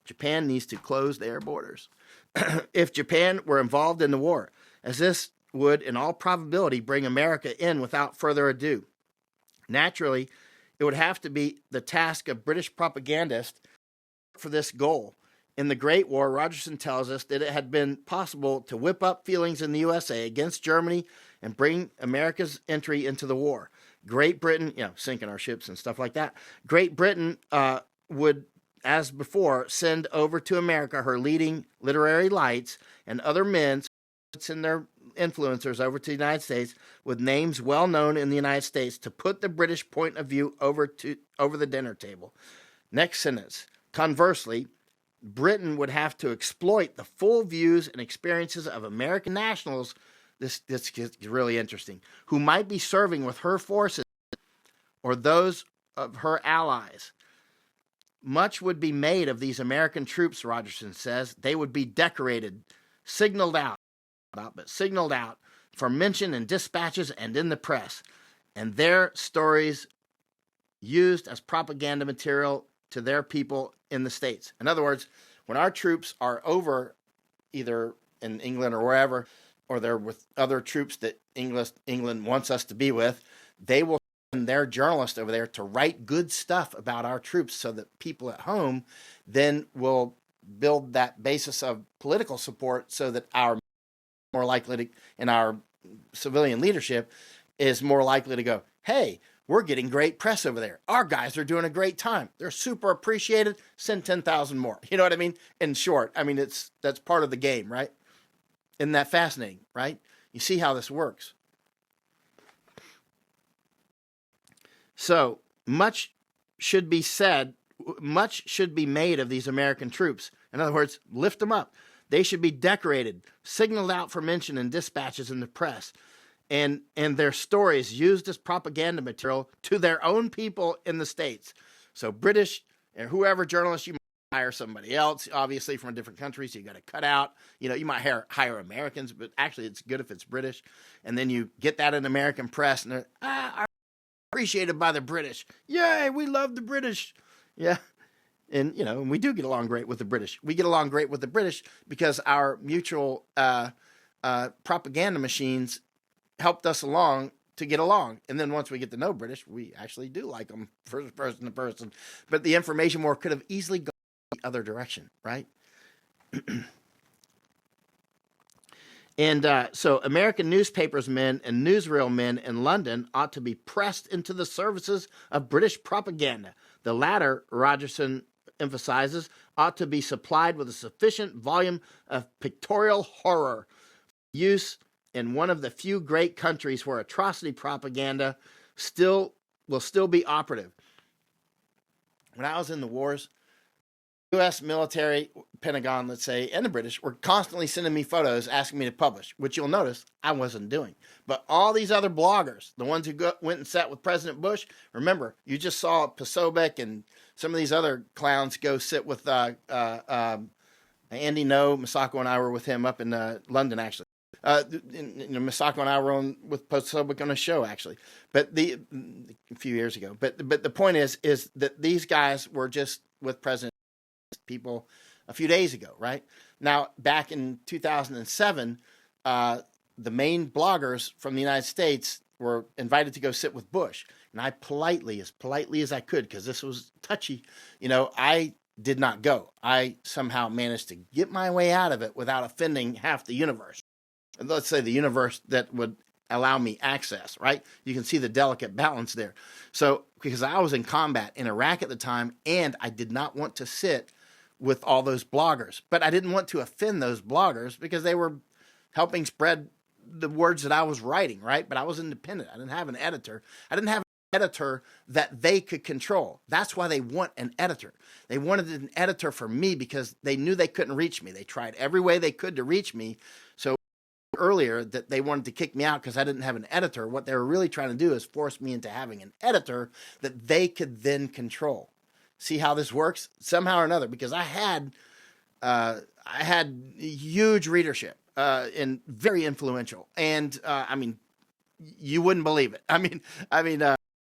Japan needs to close their borders. If Japan were involved in the war, as this would, in all probability, bring America in without further ado. Naturally, it would have to be the task of British propagandists for this goal. In the Great War, Rogerson tells us that it had been possible to whip up feelings in the USA against Germany and bring America's entry into the war. Great Britain, sinking our ships and stuff like that. Great Britain would, as before, send over to America her leading literary lights and other men and their influencers over to the United States with names well known in the United States to put the British point of view over the dinner table. Next sentence. Conversely, Britain would have to exploit the full views and experiences of American nationals. This gets really interesting, who might be serving with her forces or those of her allies. Much would be made of these American troops, Rogerson says. They would be decorated, signaled out for mention in dispatches and in the press, and their stories used as propaganda material to their people in the States. In other words, when our troops are over either in England or wherever, or they're with other troops that England wants us to be with, they will send their journalists over there to write good stuff about our troops so that people at home then will build that basis of political support so that our more likely to, and our civilian leadership is more likely to go, hey, we're getting great press over there. Our guys are doing a great time. They're super appreciated. Send 10,000 more. You know what I mean? In short, I mean, that's part of the game, right? Isn't that fascinating, right? You see how this works. So much should be said, much should be made of these American troops. In other words, lift them up. They should be decorated, signaled out for mention in dispatches in the press, and their stories used as propaganda material to their own people in the States. So British and whoever journalists, you might hire somebody else, obviously from a different country, so you got to cut out. You might hire Americans, but actually it's good if it's British. And then you get that in American press, and they're appreciated by the British. Yay, we love the British. Yeah. And, and we do get along great with the British. We get along great with the British because our mutual propaganda machines helped us along to get along. And then once we get to know British, we actually do like them first person to person. But the information war could have easily gone the other direction, right? And so American newspapers men and newsreel men in London ought to be pressed into the services of British propaganda. The latter, Rogerson emphasizes, ought to be supplied with a sufficient volume of pictorial horror use in one of the few great countries where atrocity propaganda will still be operative. When I was in the wars, U.S. military, Pentagon, let's say, and the British were constantly sending me photos asking me to publish, which you'll notice I wasn't doing. But all these other bloggers, the ones who went and sat with President Bush, remember, you just saw Posobiec and some of these other clowns go sit with Andy No. Misako and I were with him up in London, actually. Misako and I were with Posobiec on a show, actually, but a few years ago. But the point is that these guys were just with President people a few days ago, right? Now, back in 2007, the main bloggers from the United States were invited to go sit with Bush. And I politely as I could, because this was touchy, I did not go. I somehow managed to get my way out of it without offending half the universe. let's say the universe that would allow me access, right? You can see the delicate balance there. So, because I was in combat in Iraq at the time, and I did not want to sit with all those bloggers, but I didn't want to offend those bloggers because they were helping spread the words that I was writing, right? But I was independent. I didn't have an editor. I didn't have an editor that they could control. That's why they want an editor. They wanted an editor for me because they knew they couldn't reach me. They tried every way they could to reach me. So earlier that they wanted to kick me out because I didn't have an editor. What they were really trying to do is force me into having an editor that they could then control. See how this works somehow or another, because I had huge readership and very influential. And I mean, you wouldn't believe it. I mean,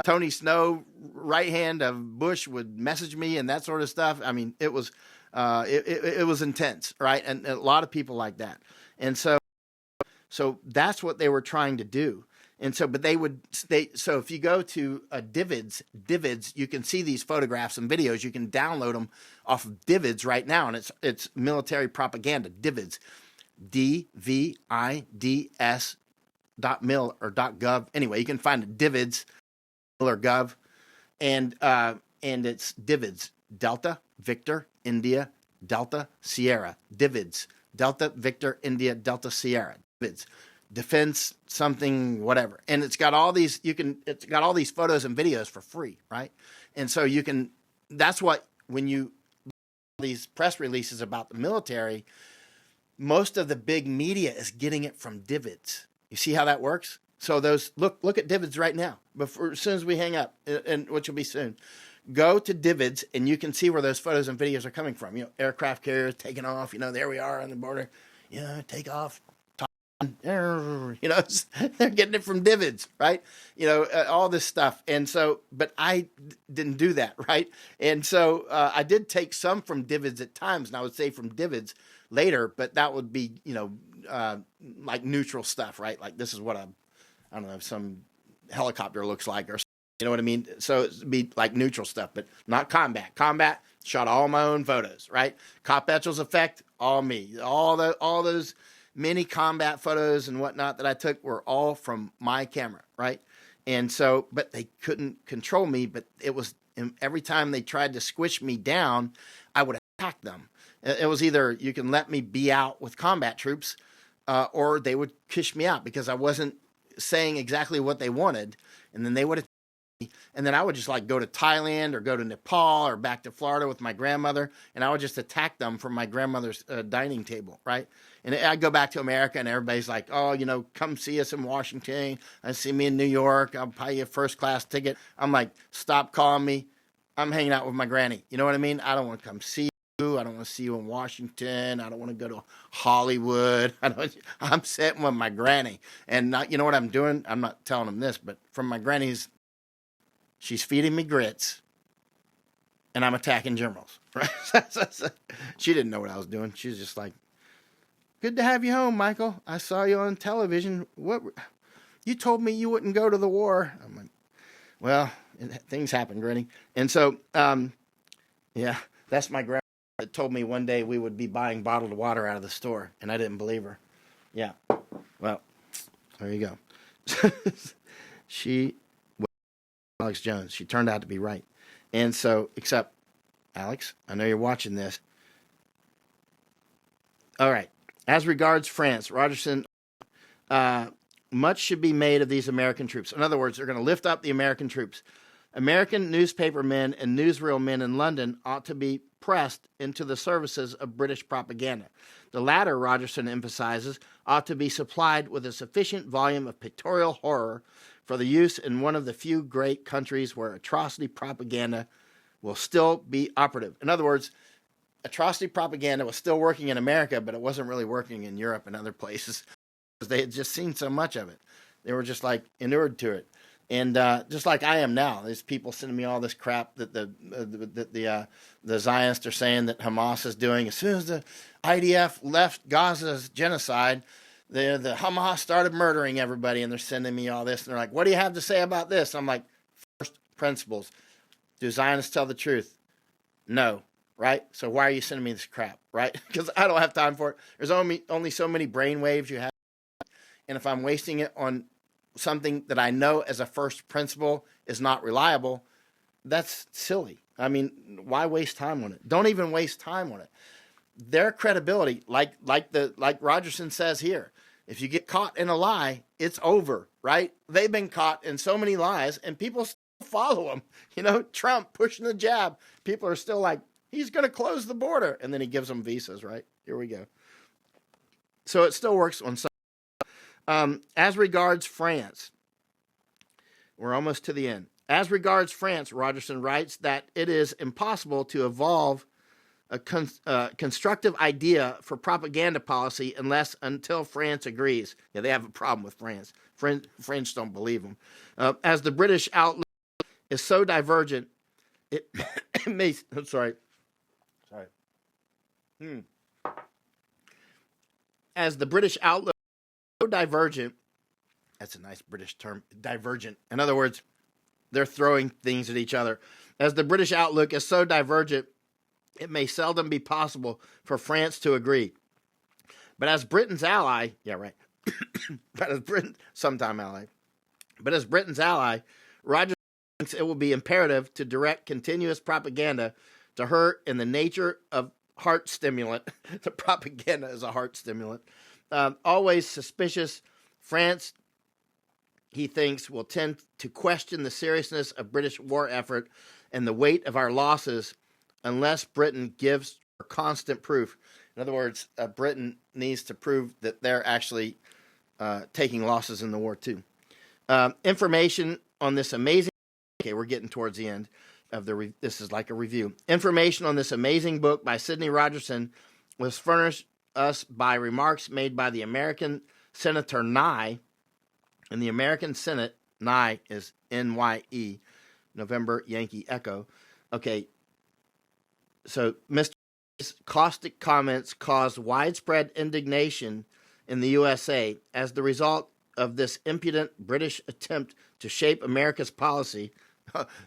Tony Snow, right hand of Bush, would message me and that sort of stuff. I mean, it was intense, right? And a lot of people like that. And so that's what they were trying to do. And so, but so if you go to Divids, you can see these photographs and videos. You can download them off of Divids right now, and it's military propaganda. Divids, DVIDS.mil or .gov. Anyway, you can find it, Divids or gov, and it's Divids, Delta Victor India Delta Sierra. Divids, Delta Victor India Delta Sierra. Divids. Defense something whatever, and it's got all these photos and videos for free, right? And so you can, that's what, when you these press releases about the military, most of the big media is getting it from Divids. You see how that works? So those, look at Divids right now, before, as soon as we hang up, and which will be soon. Go to Divids and you can see where those photos and videos are coming from. Aircraft carriers taking off, there we are on the border, take off. They're getting it from Divids, right? All this stuff. And so, but I didn't do that, right? And so I did take some from Divids at times, and I would say from Divids later, but that would be, like neutral stuff, right? Like this is what I don't know, some helicopter looks like, or you know what I mean? So it'd be like neutral stuff, but not combat. Combat, shot all my own photos, right? Cop Etchel's effect, all me. All those many combat photos and whatnot that I took were all from my camera, right? And so, but they couldn't control me, but it was, every time they tried to squish me down, I would attack them. It was either you can let me be out with combat troops, or they would kish me out because I wasn't saying exactly what they wanted, and then they would attack me, and then I would just like go to Thailand or go to Nepal or back to Florida with my grandmother, and I would just attack them from my grandmother's dining table, right? And I'd go back to America, and everybody's like, oh, come see us in Washington. See me in New York. I'll buy you a first-class ticket. I'm like, stop calling me. I'm hanging out with my granny. You know what I mean? I don't want to come see you. I don't want to see you in Washington. I don't want to go to Hollywood. I'm sitting with my granny. And you know what I'm doing? I'm not telling them this, but from my granny's, she's feeding me grits, and I'm attacking generals. Right? She didn't know what I was doing. She was just like, good to have you home, Michael. I saw you on television. What? You told me you wouldn't go to the war. I'm like, well, things happen, Granny. And so, yeah, that's my grandma that told me one day we would be buying bottled water out of the store, and I didn't believe her. Yeah. Well, there you go. She, Alex Jones, she turned out to be right. And so, except, Alex, I know you're watching this. All right. As regards France, Rogerson, much should be made of these American troops. In other words, they're going to lift up the American troops. American newspaper men and newsreel men in London ought to be pressed into the services of British propaganda. The latter, Rogerson emphasizes, ought to be supplied with a sufficient volume of pictorial horror for the use in one of the few great countries where atrocity propaganda will still be operative. In other words, atrocity propaganda was still working in America, but it wasn't really working in Europe and other places because they had just seen so much of it. They were just like inured to it. And just like I am now, there's people sending me all this crap that the Zionists are saying that Hamas is doing. As soon as the IDF left Gaza's genocide, the Hamas started murdering everybody, and they're sending me all this. And they're like, what do you have to say about this? I'm like, first principles. Do Zionists tell the truth? No. Right? So why are you sending me this crap? Right? Because I don't have time for it. There's only so many brain waves you have. and if I'm wasting it on something that I know as a first principle is not reliable, that's silly. I mean, why waste time on it? Don't even waste time on it. Their credibility, like Rogerson says here, if you get caught in a lie, it's over, right? They've been caught in so many lies, and people still follow them. You know, Trump pushing the jab. People are still like, he's going to close the border, and then he gives them visas, right? Here we go. So it still works on some. As regards France, we're almost to the end. As regards France, Rogerson writes that it is impossible to evolve a constructive idea for propaganda policy until France agrees. Yeah, they have a problem with France. French don't believe them. As the British outlook is so divergent, it may. I'm sorry. As the British outlook is so divergent, that's a nice British term, divergent. In other words, they're throwing things at each other. As the British outlook is so divergent, it may seldom be possible for France to agree. But as Britain's ally, Roger thinks it will be imperative to direct continuous propaganda to her in the nature of heart stimulant. The propaganda is a heart stimulant. Always suspicious, France, he thinks, will tend to question the seriousness of British war effort and the weight of our losses unless Britain gives constant proof. In other words, Britain needs to prove that they're actually taking losses in the war too. Information on this amazing... Okay, we're getting towards the end of this is like a review. Information on this amazing book by Sidney Rogerson was furnished us by remarks made by the American Senator Nye in the American Senate. Nye is N-Y-E, November Yankee Echo. Okay, so Mr. caustic comments caused widespread indignation in the USA as the result of this impudent British attempt to shape America's policy.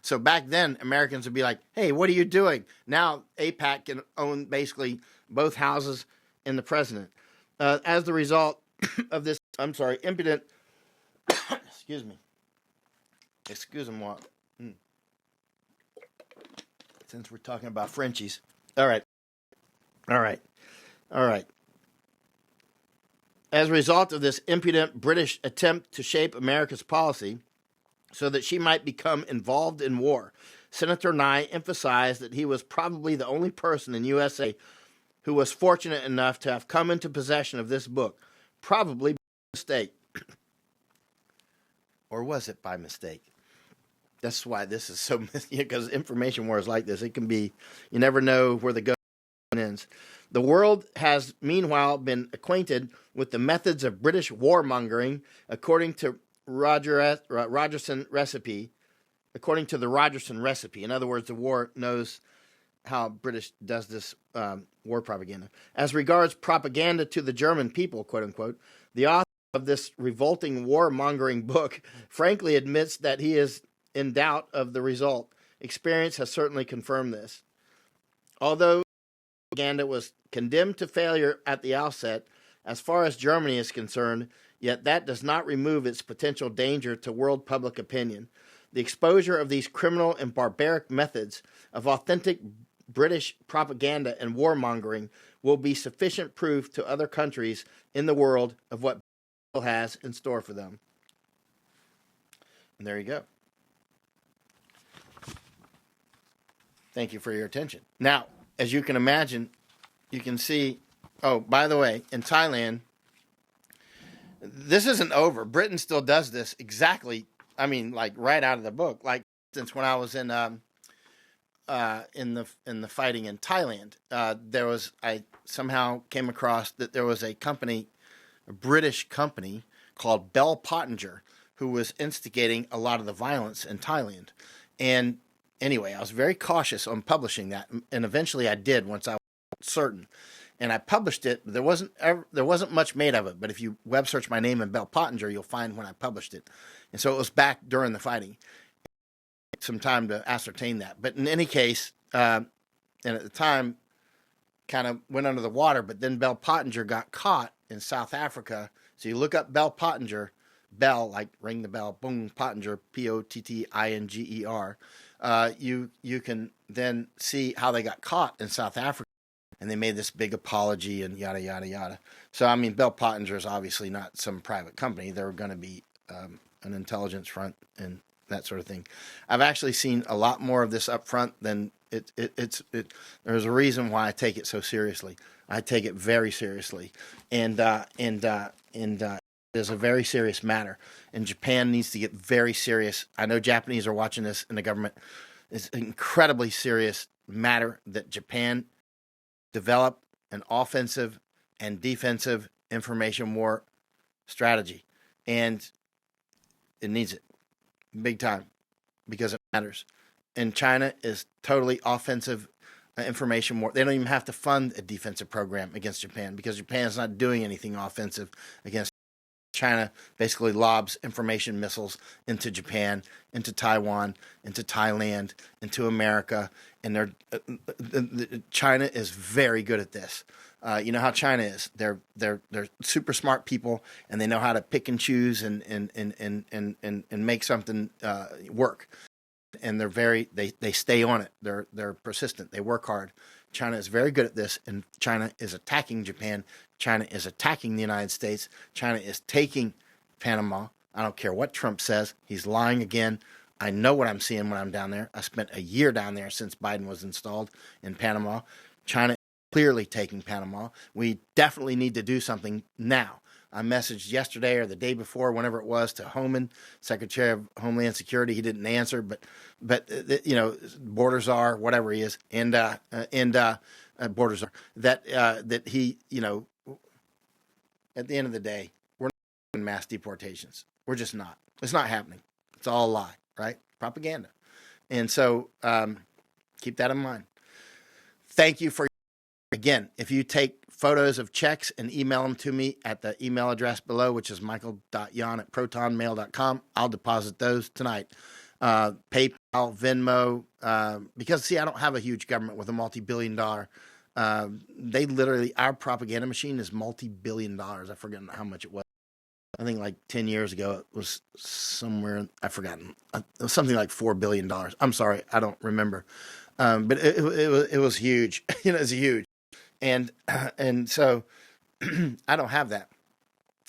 So back then, Americans would be like, hey, what are you doing? Now AIPAC can own basically both houses and the president. As the result of this, impudent, excuse me, since we're talking about Frenchies. All right. As a result of this impudent British attempt to shape America's policy so that she might become involved in war, Senator Nye emphasized that he was probably the only person in USA who was fortunate enough to have come into possession of this book, probably by mistake. Or was it by mistake? That's why this is so, because information wars like this, it can be, you never know where the go ends. The world has meanwhile been acquainted with the methods of British warmongering according to Rogerson recipe. According to the Rogerson recipe. In other words, the war knows how British does this war propaganda. As regards propaganda to the German people, quote unquote, the author of this revolting warmongering book frankly admits that he is in doubt of the result. Experience has certainly confirmed this. Although propaganda was condemned to failure at the outset, as far as Germany is concerned, yet that does not remove its potential danger to world public opinion. The exposure of these criminal and barbaric methods of authentic British propaganda and warmongering will be sufficient proof to other countries in the world of what Britain has in store for them. And there you go. Thank you for your attention. Now, as you can imagine, you can see, oh, by the way, in Thailand, this isn't over. Britain still does this exactly, I mean, like right out of the book. Like, since when I was in the fighting in Thailand, I somehow came across that there was a company, a British company called Bell Pottinger, who was instigating a lot of the violence in Thailand. And anyway, I was very cautious on publishing that, and eventually I did once I was certain. And I published it. There wasn't much made of it, but if you web search my name in Bell Pottinger, you'll find when I published it. And so it was back during the fighting. Some time to ascertain that. But in any case, and at the time, kind of went under the water, but then Bell Pottinger got caught in South Africa. So you look up Bell Pottinger, Bell, like ring the bell, boom, Pottinger, Pottinger. You can then see how they got caught in South Africa, and they made this big apology and yada yada yada. So I mean, Bell Pottinger is obviously not some private company. They're going to be an intelligence front and that sort of thing. I've actually seen a lot more of this up front than it's. There's a reason why I take it so seriously. I take it very seriously, and it is a very serious matter. And Japan needs to get very serious. I know Japanese are watching this in the government. It's an incredibly serious matter that Japan develop an offensive and defensive information war strategy, and it needs it big time because it matters. And China is totally offensive information war. They don't even have to fund a defensive program against Japan because Japan's not doing anything offensive against China. Basically lobs information missiles into Japan, into Taiwan, into Thailand, into America, and China is very good at this. You know how China is. They're super smart people, and they know how to pick and choose and make something work. And they stay on it. They're persistent. They work hard. China is very good at this, and China is attacking Japan. China is attacking the United States. China is taking Panama. I don't care what Trump says. He's lying again. I know what I'm seeing when I'm down there. I spent a year down there since Biden was installed in Panama. China is clearly taking Panama. We definitely need to do something now. I messaged yesterday or the day before, whenever it was, to Homan, Secretary of Homeland Security. He didn't answer, but borders are whatever he is, and borders are that he at the end of the day, we're not doing mass deportations. We're just not. It's not happening. It's all a lie, right? Propaganda, and so keep that in mind. Thank you for. Again, if you take photos of checks and email them to me at the email address below, which is michael.yon@protonmail.com, I'll deposit those tonight. PayPal, Venmo, because, see, I don't have a huge government with a multi-billion dollar. They literally, our propaganda machine is multi-billion dollars. I forget how much it was. I think like 10 years ago, it was somewhere, I've forgotten. It was something like $4 billion. I'm sorry, I don't remember. But it was huge. It's huge. And so I don't have that.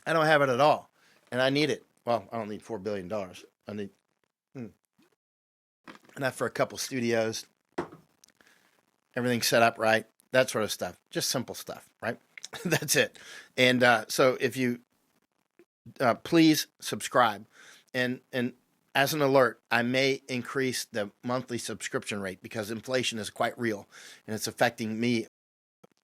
I don't have it at all. And I need it. Well, I don't need $4 billion. I need enough for a couple studios, everything set up right, that sort of stuff. Just simple stuff, right? That's it. And so if you please subscribe. And as an alert, I may increase the monthly subscription rate because inflation is quite real and it's affecting me.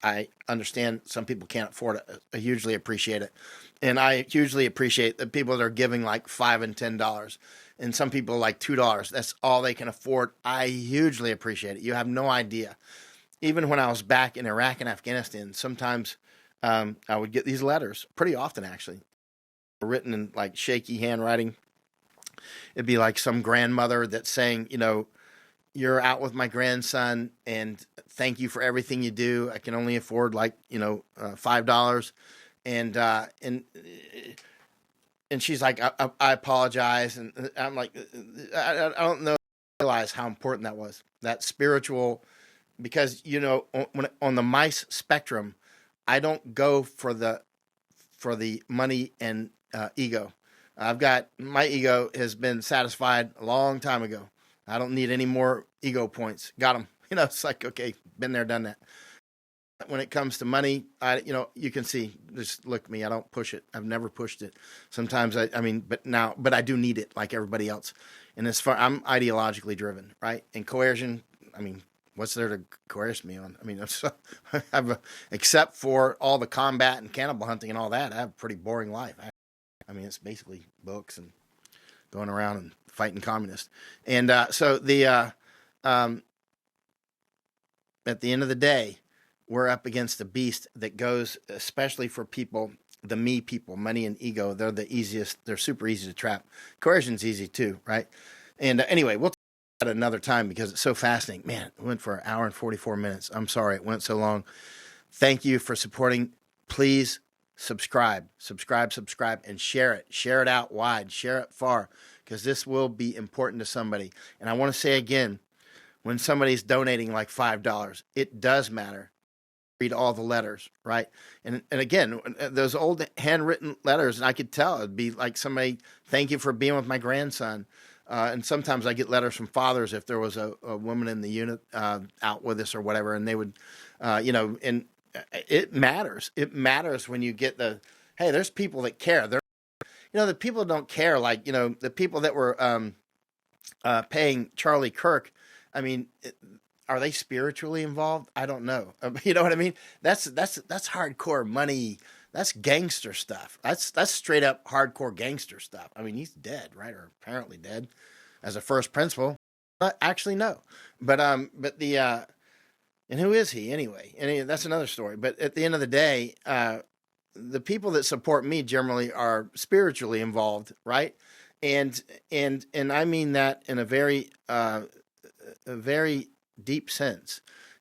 I understand some people can't afford it. I hugely appreciate it. And I hugely appreciate the people that are giving like $5 and $10 and some people like $2. That's all they can afford. I hugely appreciate it. You have no idea. Even when I was back in Iraq and Afghanistan, sometimes I would get these letters, pretty often actually, written in like shaky handwriting. It'd be like some grandmother that's saying, you're out with my grandson and thank you for everything you do. I can only afford like, $5. And she's like, I apologize. And I'm like, I don't know, realize how important that was, that spiritual, because, on the mice spectrum, I don't go for the money and ego. My ego has been satisfied a long time ago. I don't need any more ego points. Got them. It's like, okay, been there, done that. When it comes to money, you can see, just look at me. I don't push it. I've never pushed it. Sometimes but I do need it like everybody else. And I'm ideologically driven, right? And coercion, what's there to coerce me on? Except for all the combat and cannibal hunting and all that, I have a pretty boring life. It's basically books and going around and fighting communists. And so at the end of the day, we're up against a beast that goes, especially for people, the me people, money and ego. They're the easiest. They're super easy to trap. Coercion's easy too, right? And anyway, we'll talk about it another time because it's so fascinating. Man, it went for an hour and 44 minutes. I'm sorry it went so long. Thank you for supporting. Please subscribe, and share it. Share it out wide, share it far, because this will be important to somebody. And I want to say again, when somebody's donating like $5, it does matter. Read all the letters, right? And again, those old handwritten letters, and I could tell it'd be like somebody, thank you for being with my grandson. And sometimes I get letters from fathers if there was a woman in the unit out with us or whatever, and they would, and it matters. It matters when you get hey, there's people that care. The people don't care, like, the people that were paying Charlie Kirk. I mean, are they spiritually involved? I don't know. You know what I mean? That's hardcore money. That's gangster stuff. That's straight up hardcore gangster stuff. I mean, he's dead, right? Or apparently dead as a first principal. But actually, no. But and who is he anyway? And that's another story. But at the end of the day, the people that support me generally are spiritually involved, right? And I mean that in a very deep sense.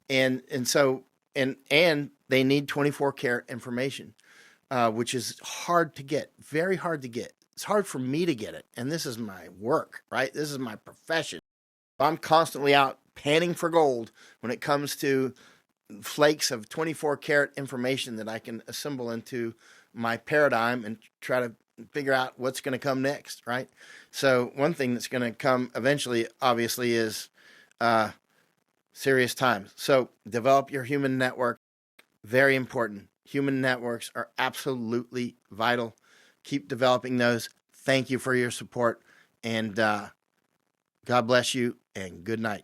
And so they need 24 karat information, which is hard to get, very hard to get. It's hard for me to get it. And this is my work, right? This is my profession. I'm constantly out panning for gold when it comes to flakes of 24 karat information that I can assemble into my paradigm and try to figure out what's going to come next, right? So one thing that's going to come eventually, obviously, is serious times. So develop your human network. Very important. Human networks are absolutely vital. Keep developing those. Thank you for your support. And God bless you, and good night.